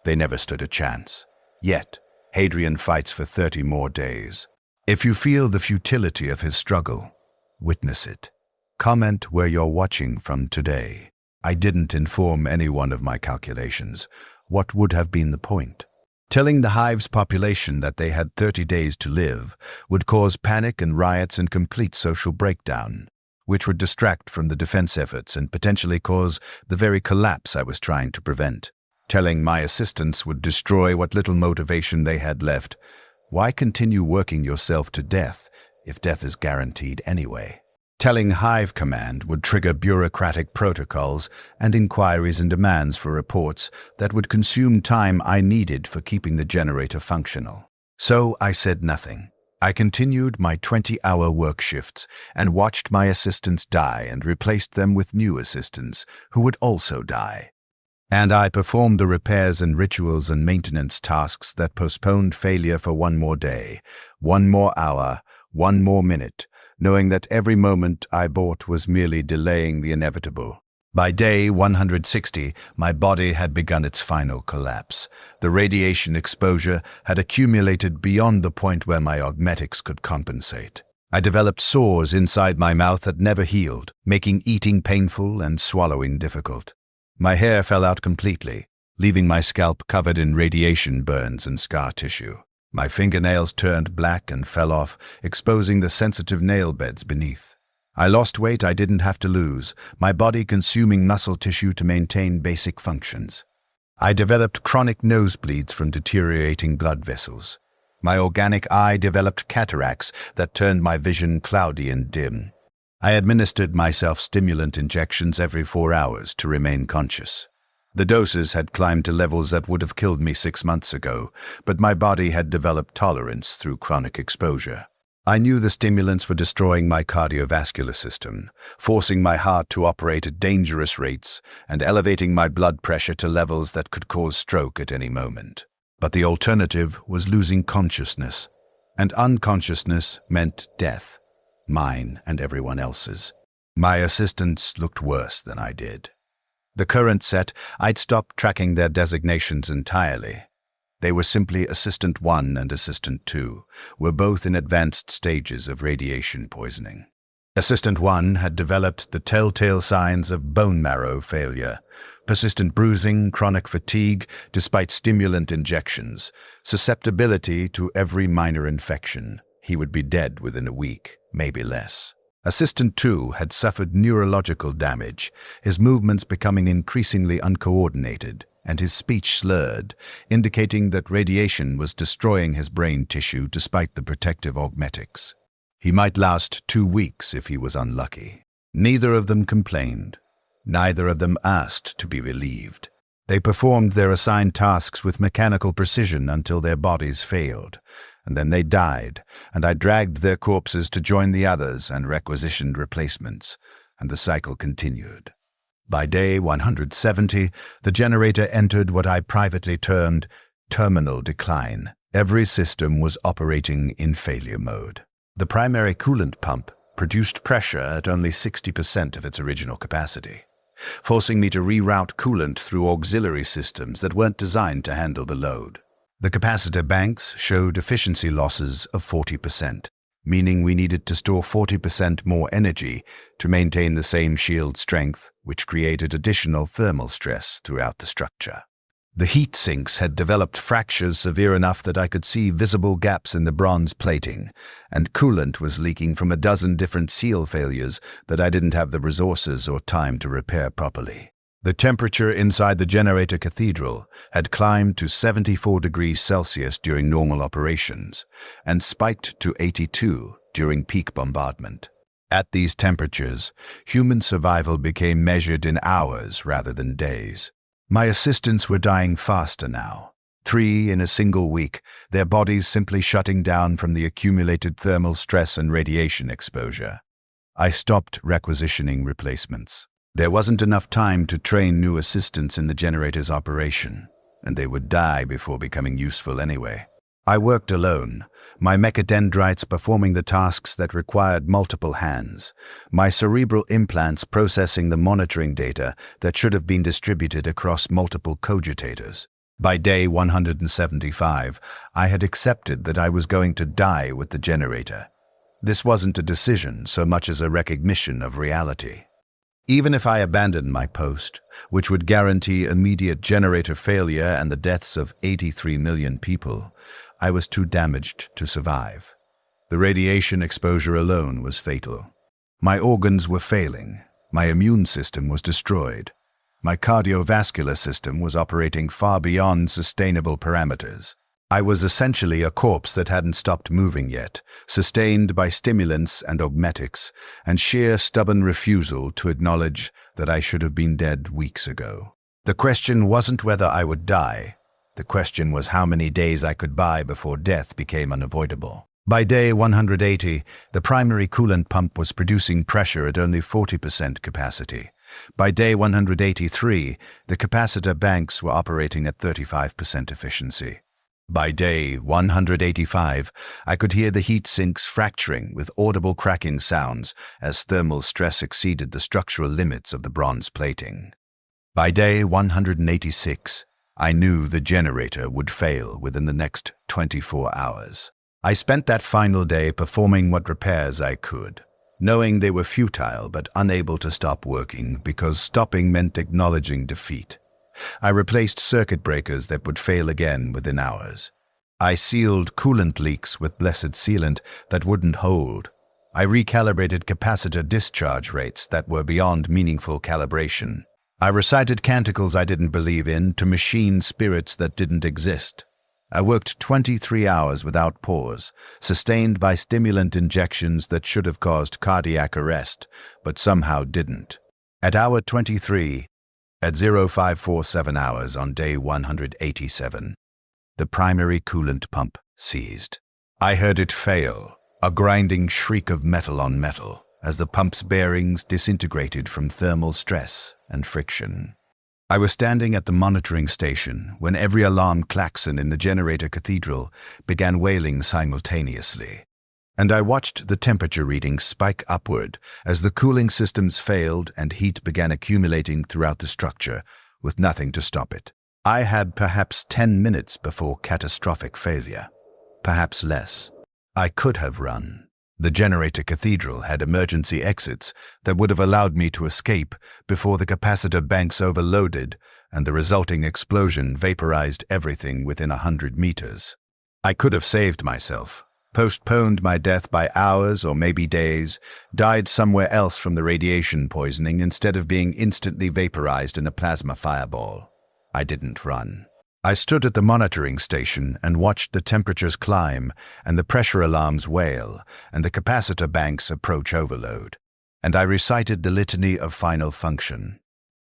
They never stood a chance. Yet, Hadrian fights for 30 more days. If you feel the futility of his struggle, witness it. Comment where you're watching from today. I didn't inform anyone of my calculations. What would have been the point? Telling the Hive's population that they had 30 days to live would cause panic and riots and complete social breakdown, which would distract from the defense efforts and potentially cause the very collapse I was trying to prevent. Telling my assistants would destroy what little motivation they had left. Why continue working yourself to death if death is guaranteed anyway? Telling Hive Command would trigger bureaucratic protocols and inquiries and demands for reports that would consume time I needed for keeping the generator functional. So I said nothing. I continued my 20-hour work shifts and watched my assistants die and replaced them with new assistants who would also die. And I performed the repairs and rituals and maintenance tasks that postponed failure for 1 more day, 1 more hour, 1 more minute, knowing that every moment I bought was merely delaying the inevitable. By day 160, my body had begun its final collapse. The radiation exposure had accumulated beyond the point where my augmetics could compensate. I developed sores inside my mouth that never healed, making eating painful and swallowing difficult. My hair fell out completely, leaving my scalp covered in radiation burns and scar tissue. My fingernails turned black and fell off, exposing the sensitive nail beds beneath. I lost weight I didn't have to lose, my body consuming muscle tissue to maintain basic functions. I developed chronic nosebleeds from deteriorating blood vessels. My organic eye developed cataracts that turned my vision cloudy and dim. I administered myself stimulant injections every 4 hours to remain conscious. The doses had climbed to levels that would have killed me 6 months ago, but my body had developed tolerance through chronic exposure. I knew the stimulants were destroying my cardiovascular system, forcing my heart to operate at dangerous rates and elevating my blood pressure to levels that could cause stroke at any moment. But the alternative was losing consciousness, and unconsciousness meant death, mine and everyone else's. My assistants looked worse than I did. The current set, I'd stopped tracking their designations entirely. They were simply Assistant 1 and Assistant 2, were both in advanced stages of radiation poisoning. Assistant 1 had developed the telltale signs of bone marrow failure, persistent bruising, chronic fatigue despite stimulant injections, susceptibility to every minor infection. He would be dead within a week, maybe less. Assistant 2 had suffered neurological damage, his movements becoming increasingly uncoordinated, and his speech slurred, indicating that radiation was destroying his brain tissue despite the protective augmetics. He might last 2 weeks if he was unlucky. Neither of them complained. Neither of them asked to be relieved. They performed their assigned tasks with mechanical precision until their bodies failed. And then they died, and I dragged their corpses to join the others and requisitioned replacements, and the cycle continued. By day 170, the generator entered what I privately termed terminal decline. Every system was operating in failure mode. The primary coolant pump produced pressure at only 60% of its original capacity, forcing me to reroute coolant through auxiliary systems that weren't designed to handle the load. The capacitor banks showed efficiency losses of 40%, meaning we needed to store 40% more energy to maintain the same shield strength, which created additional thermal stress throughout the structure. The heat sinks had developed fractures severe enough that I could see visible gaps in the bronze plating, and coolant was leaking from a dozen different seal failures that I didn't have the resources or time to repair properly. The temperature inside the generator cathedral had climbed to 74 degrees Celsius during normal operations and spiked to 82 during peak bombardment. At these temperatures, human survival became measured in hours rather than days. My assistants were dying faster now. 3 in a single week, their bodies simply shutting down from the accumulated thermal stress and radiation exposure. I stopped requisitioning replacements. There wasn't enough time to train new assistants in the generator's operation, and they would die before becoming useful anyway. I worked alone, my mechadendrites performing the tasks that required multiple hands, my cerebral implants processing the monitoring data that should have been distributed across multiple cogitators. By day 175, I had accepted that I was going to die with the generator. This wasn't a decision so much as a recognition of reality. Even if I abandoned my post, which would guarantee immediate generator failure and the deaths of 83 million people, I was too damaged to survive. The radiation exposure alone was fatal. My organs were failing. My immune system was destroyed. My cardiovascular system was operating far beyond sustainable parameters. I was essentially a corpse that hadn't stopped moving yet, sustained by stimulants and augmetics, and sheer stubborn refusal to acknowledge that I should have been dead weeks ago. The question wasn't whether I would die. The question was how many days I could buy before death became unavoidable. By day 180, the primary coolant pump was producing pressure at only 40% capacity. By day 183, the capacitor banks were operating at 35% efficiency. By day 185, I could hear the heat sinks fracturing with audible cracking sounds as thermal stress exceeded the structural limits of the bronze plating. By day 186, I knew the generator would fail within the next 24 hours. I spent that final day performing what repairs I could, knowing they were futile but unable to stop working because stopping meant acknowledging defeat. I replaced circuit breakers that would fail again within hours. I sealed coolant leaks with blessed sealant that wouldn't hold. I recalibrated capacitor discharge rates that were beyond meaningful calibration. I recited canticles I didn't believe in to machine spirits that didn't exist. I worked 23 hours without pause, sustained by stimulant injections that should have caused cardiac arrest, but somehow didn't. At hour 23, at 0547 hours on day 187, the primary coolant pump seized. I heard it fail, a grinding shriek of metal on metal, as the pump's bearings disintegrated from thermal stress and friction. I was standing at the monitoring station when every alarm klaxon in the generator cathedral began wailing simultaneously, and I watched the temperature readings spike upward as the cooling systems failed and heat began accumulating throughout the structure with nothing to stop it. I had perhaps 10 minutes before catastrophic failure, perhaps less. I could have run. The generator cathedral had emergency exits that would have allowed me to escape before the capacitor banks overloaded and the resulting explosion vaporized everything within 100 meters. I could have saved myself, postponed my death by hours or maybe days, died somewhere else from the radiation poisoning instead of being instantly vaporized in a plasma fireball. I didn't run. I stood at the monitoring station and watched the temperatures climb and the pressure alarms wail and the capacitor banks approach overload. And I recited the litany of final function.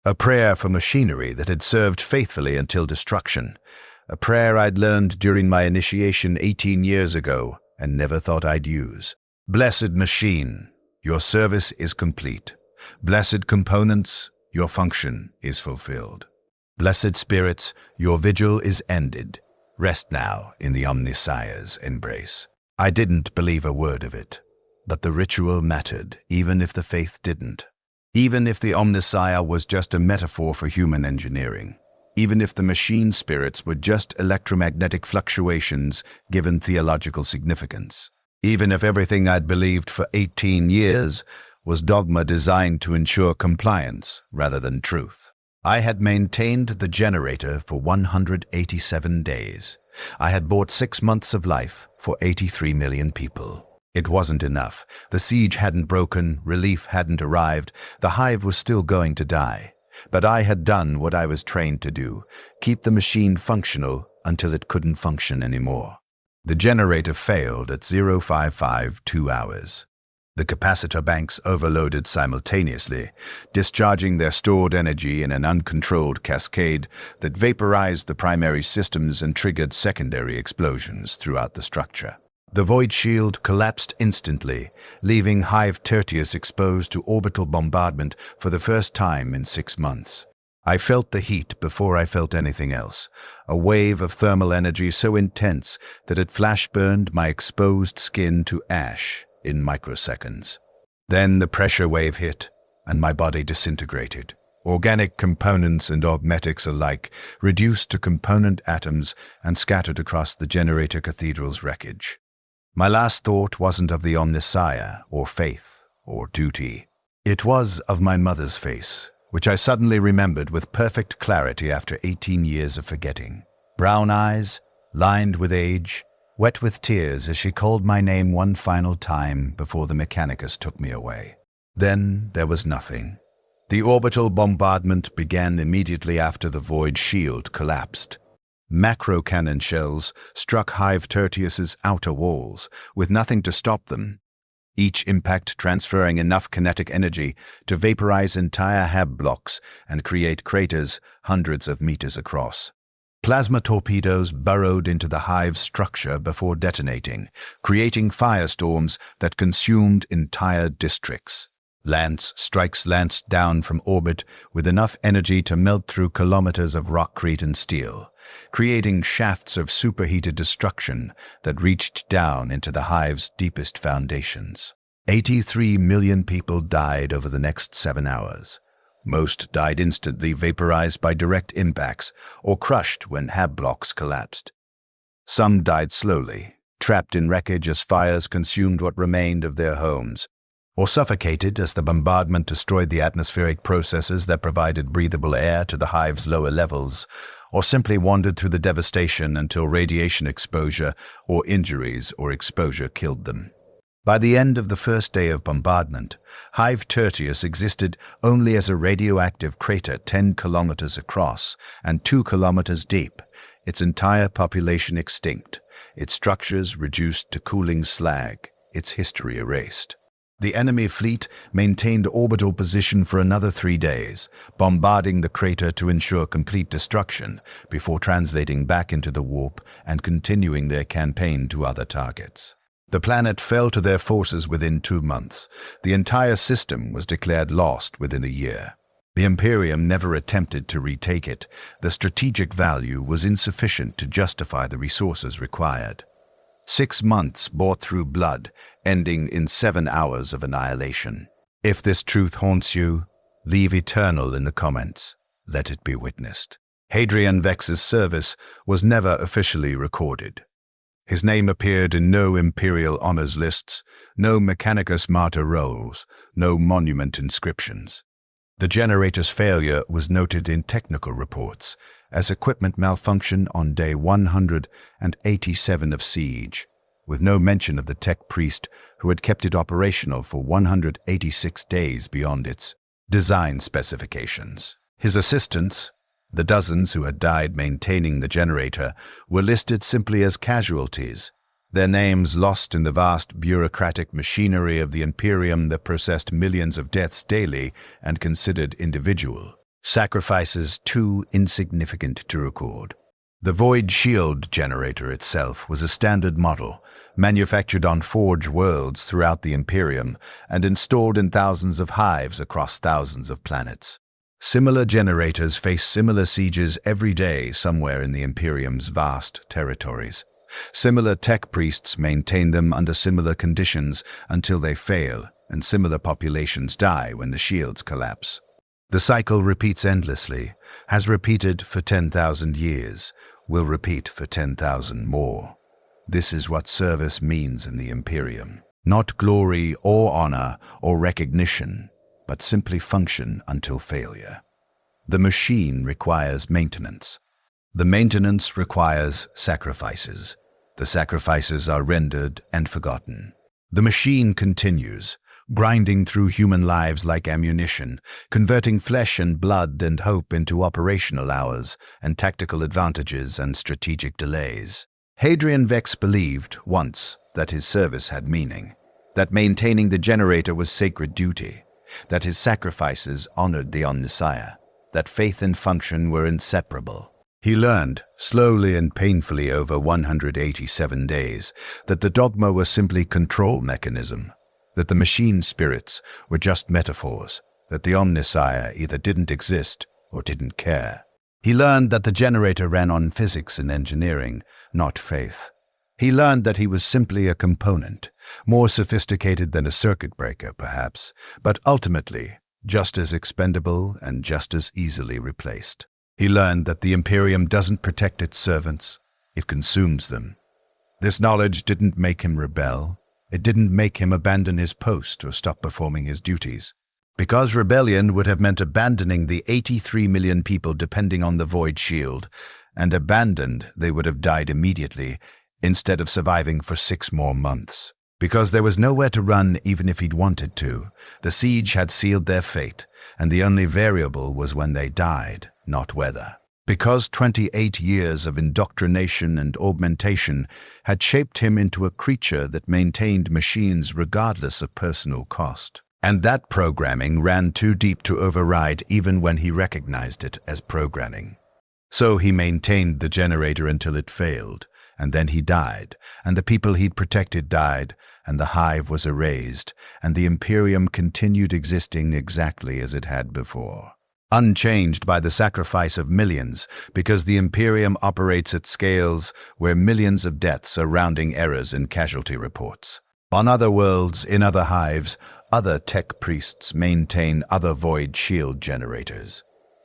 A prayer for machinery that had served faithfully until destruction. A prayer I'd learned during my initiation 18 years ago and never thought I'd use. Blessed machine, your service is complete. Blessed components, Your function is fulfilled. Blessed spirits, your vigil is ended. Rest now in the Omnissiah's embrace. I didn't believe a word of it, but the ritual mattered, even if the faith didn't. Even if the Omnissiah was just a metaphor for human engineering. Even if the machine spirits were just electromagnetic fluctuations given theological significance. Even if everything I'd believed for 18 years was dogma designed to ensure compliance rather than truth. I had maintained the generator for 187 days. I had bought 6 months of life for 83 million people. It wasn't enough. The siege hadn't broken, relief hadn't arrived, the hive was still going to die. But I had done what I was trained to do, keep the machine functional until it couldn't function anymore. The generator failed at 0552 hours. The capacitor banks overloaded simultaneously, discharging their stored energy in an uncontrolled cascade that vaporized the primary systems and triggered secondary explosions throughout the structure. The void shield collapsed instantly, leaving Hive Tertius exposed to orbital bombardment for the first time in 6 months. I felt the heat before I felt anything else, a wave of thermal energy so intense that it flash-burned my exposed skin to ash in microseconds. Then the pressure wave hit, and my body disintegrated. Organic components and augmetics alike reduced to component atoms and scattered across the generator cathedral's wreckage. My last thought wasn't of the Omnissiah, or faith, or duty. It was of my mother's face, which I suddenly remembered with perfect clarity after 18 years of forgetting. Brown eyes, lined with age, wet with tears as she called my name one final time before the Mechanicus took me away. Then there was nothing. The orbital bombardment began immediately after the void shield collapsed. Macro cannon shells struck Hive Tertius's outer walls, with nothing to stop them, each impact transferring enough kinetic energy to vaporize entire hab blocks and create craters hundreds of meters across. Plasma torpedoes burrowed into the Hive's structure before detonating, creating firestorms that consumed entire districts. Lance strikes Lance down from orbit with enough energy to melt through kilometers of rockcrete and steel, creating shafts of superheated destruction that reached down into the Hive's deepest foundations. 83 million people died over the next 7 hours. Most died instantly, vaporized by direct impacts, or crushed when hab blocks collapsed. Some died slowly, trapped in wreckage as fires consumed what remained of their homes, or suffocated as the bombardment destroyed the atmospheric processes that provided breathable air to the Hive's lower levels, or simply wandered through the devastation until radiation exposure or injuries or exposure killed them. By the end of the first day of bombardment, Hive Tertius existed only as a radioactive crater 10 kilometers across and 2 kilometers deep, its entire population extinct, its structures reduced to cooling slag, its history erased. The enemy fleet maintained orbital position for another 3 days, bombarding the crater to ensure complete destruction before translating back into the warp and continuing their campaign to other targets. The planet fell to their forces within 2 months. The entire system was declared lost within a year. The Imperium never attempted to retake it. The strategic value was insufficient to justify the resources required. 6 months bought through blood, ending in 7 hours of annihilation. If this truth haunts you, leave eternal in the comments. Let it be witnessed. Hadrian Vex's service was never officially recorded. His name appeared in no imperial honors lists, no Mechanicus martyr rolls, no monument inscriptions. The generator's failure was noted in technical reports as equipment malfunction on day 187 of siege, with no mention of the tech priest who had kept it operational for 186 days beyond its design specifications. His assistants, the dozens who had died maintaining the generator, were listed simply as casualties, their names lost in the vast bureaucratic machinery of the Imperium that processed millions of deaths daily and considered individual sacrifices too insignificant to record. The Void Shield generator itself was a standard model, manufactured on forge worlds throughout the Imperium and installed in thousands of hives across thousands of planets. Similar generators face similar sieges every day somewhere in the Imperium's vast territories. Similar tech priests maintain them under similar conditions until they fail, and similar populations die when the shields collapse. The cycle repeats endlessly, has repeated for 10,000 years, will repeat for 10,000 more. This is what service means in the Imperium. Not glory or honor or recognition, but simply function until failure. The machine requires maintenance. The maintenance requires sacrifices. The sacrifices are rendered and forgotten. The machine continues, grinding through human lives like ammunition, converting flesh and blood and hope into operational hours and tactical advantages and strategic delays. Hadrian Vex believed, once, that his service had meaning, that maintaining the generator was sacred duty, that his sacrifices honored the Omnissiah, that faith and function were inseparable. He learned, slowly and painfully over 187 days, that the dogma was simply control mechanism, that the machine spirits were just metaphors, that the Omnissiah either didn't exist or didn't care. He learned that the generator ran on physics and engineering, not faith. He learned that he was simply a component, more sophisticated than a circuit breaker, perhaps, but ultimately just as expendable and just as easily replaced. He learned that the Imperium doesn't protect its servants, it consumes them. This knowledge didn't make him rebel. It didn't make him abandon his post or stop performing his duties. Because rebellion would have meant abandoning the 83 million people depending on the Void Shield, and abandoned, they would have died immediately, instead of surviving for 6 more months. Because there was nowhere to run even if he'd wanted to, the siege had sealed their fate, and the only variable was when they died, not whether. Because 28 years of indoctrination and augmentation had shaped him into a creature that maintained machines regardless of personal cost. And that programming ran too deep to override even when he recognized it as programming. So he maintained the generator until it failed, and then he died, and the people he'd protected died, and the hive was erased, and the Imperium continued existing exactly as it had before. Unchanged by the sacrifice of millions, because the Imperium operates at scales where millions of deaths are rounding errors in casualty reports. On other worlds, in other hives, other tech priests maintain other void shield generators.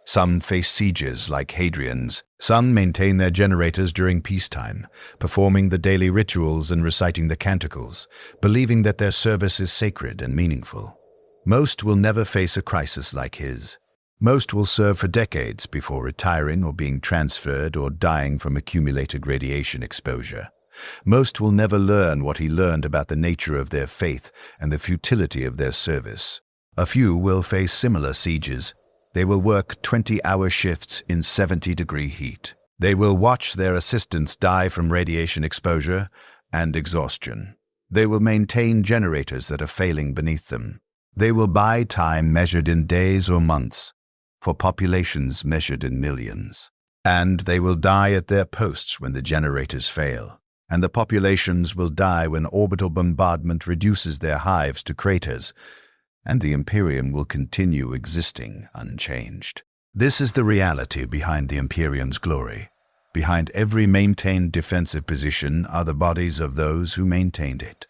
Some face sieges like Hadrian's. Some maintain their generators during peacetime, performing the daily rituals and reciting the canticles, believing that their service is sacred and meaningful. Most will never face a crisis like his. Most will serve for decades before retiring or being transferred or dying from accumulated radiation exposure. Most will never learn what he learned about the nature of their faith and the futility of their service. A few will face similar sieges. They will work 20-hour shifts in 70-degree heat. They will watch their assistants die from radiation exposure and exhaustion. They will maintain generators that are failing beneath them. They will buy time measured in days or months, for populations measured in millions. And they will die at their posts when the generators fail. And the populations will die when orbital bombardment reduces their hives to craters, and the Imperium will continue existing unchanged. This is the reality behind the Imperium's glory. Behind every maintained defensive position are the bodies of those who maintained it.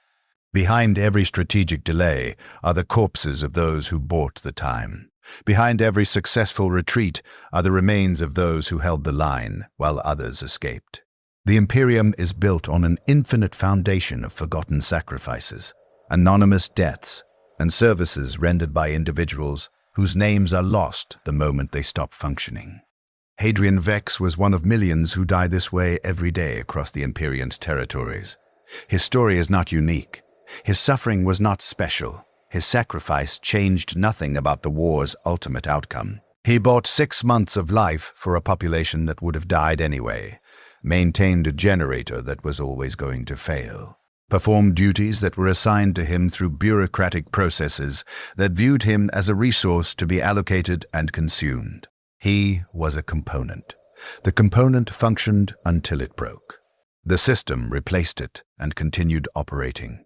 Behind every strategic delay are the corpses of those who bought the time. Behind every successful retreat are the remains of those who held the line while others escaped. The Imperium is built on an infinite foundation of forgotten sacrifices, anonymous deaths, and services rendered by individuals whose names are lost the moment they stop functioning. Hadrian Vex was one of millions who die this way every day across the Imperium's territories. His story is not unique. His suffering was not special. His sacrifice changed nothing about the war's ultimate outcome. He bought 6 months of life for a population that would have died anyway, maintained a generator that was always going to fail, performed duties that were assigned to him through bureaucratic processes that viewed him as a resource to be allocated and consumed. He was a component. The component functioned until it broke. The system replaced it and continued operating.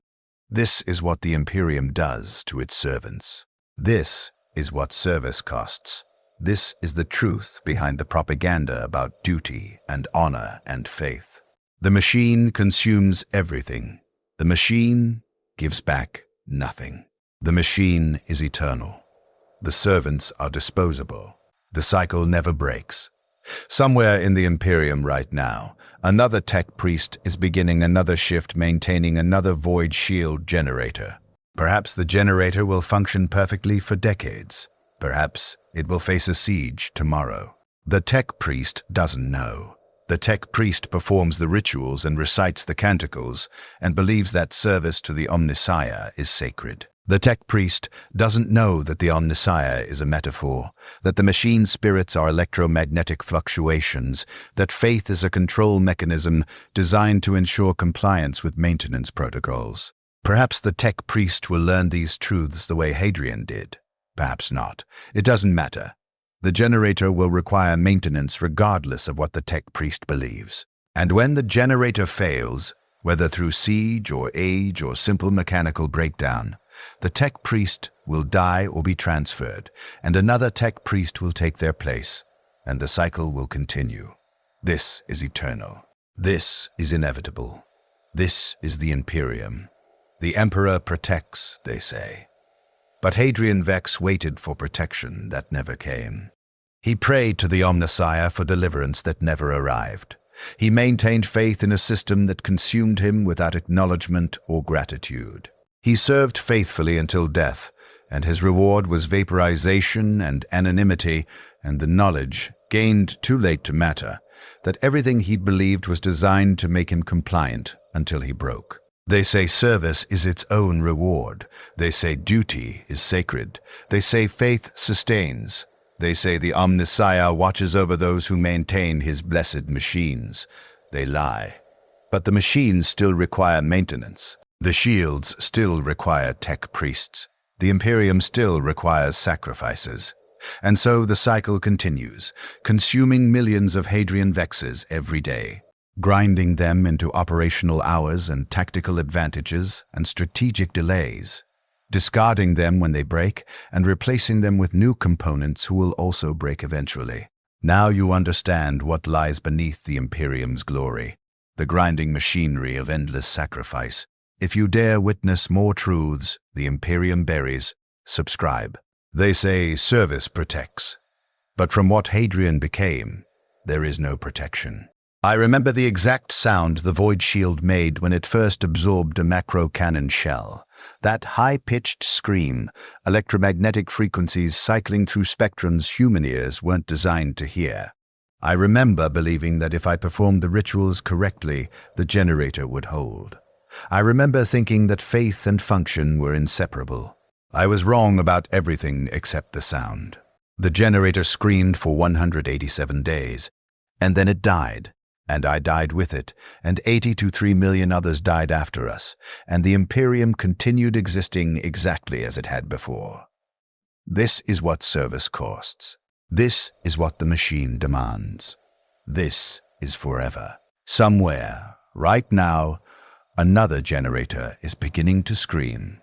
This is what the Imperium does to its servants. This is what service costs. This is the truth behind the propaganda about duty and honor and faith. The machine consumes everything. The machine gives back nothing. The machine is eternal. The servants are disposable. The cycle never breaks. Somewhere in the Imperium right now, another tech priest is beginning another shift, maintaining another void shield generator. Perhaps the generator will function perfectly for decades. Perhaps it will face a siege tomorrow. The tech priest doesn't know. The tech priest performs the rituals and recites the canticles and believes that service to the Omnissiah is sacred. The tech priest doesn't know that the Omnissiah is a metaphor, that the machine spirits are electromagnetic fluctuations, that faith is a control mechanism designed to ensure compliance with maintenance protocols. Perhaps the tech priest will learn these truths the way Hadrian did. Perhaps not. It doesn't matter. The generator will require maintenance regardless of what the tech priest believes. And when the generator fails, whether through siege or age or simple mechanical breakdown, the tech priest will die or be transferred, and another tech priest will take their place, and the cycle will continue. This is eternal. This is inevitable. This is the Imperium. The Emperor protects, they say. But Hadrian Vex waited for protection that never came. He prayed to the Omnissiah for deliverance that never arrived. He maintained faith in a system that consumed him without acknowledgement or gratitude. He served faithfully until death, and his reward was vaporization and anonymity and the knowledge, gained too late to matter, that everything he believed was designed to make him compliant until he broke. They say service is its own reward. They say duty is sacred. They say faith sustains. They say the Omnissiah watches over those who maintain his blessed machines. They lie. But the machines still require maintenance. The shields still require tech priests. The Imperium still requires sacrifices. And so the cycle continues, consuming millions of Hadrian Vexes every day, grinding them into operational hours and tactical advantages and strategic delays, discarding them when they break and replacing them with new components who will also break eventually. Now you understand what lies beneath the Imperium's glory, the grinding machinery of endless sacrifice. If you dare witness more truths the Imperium buries, subscribe. They say service protects, but from what Hadrian became, there is no protection. I remember the exact sound the void shield made when it first absorbed a macro cannon shell. That high-pitched scream, electromagnetic frequencies cycling through spectrums human ears weren't designed to hear. I remember believing that if I performed the rituals correctly, the generator would hold. I remember thinking that faith and function were inseparable. I was wrong about everything except the sound. The generator screamed for 187 days, and then it died. And I died with it, and 80 to 3 million others died after us, and the Imperium continued existing exactly as it had before. This is what service costs. This is what the machine demands. This is forever. Somewhere, right now, another generator is beginning to scream.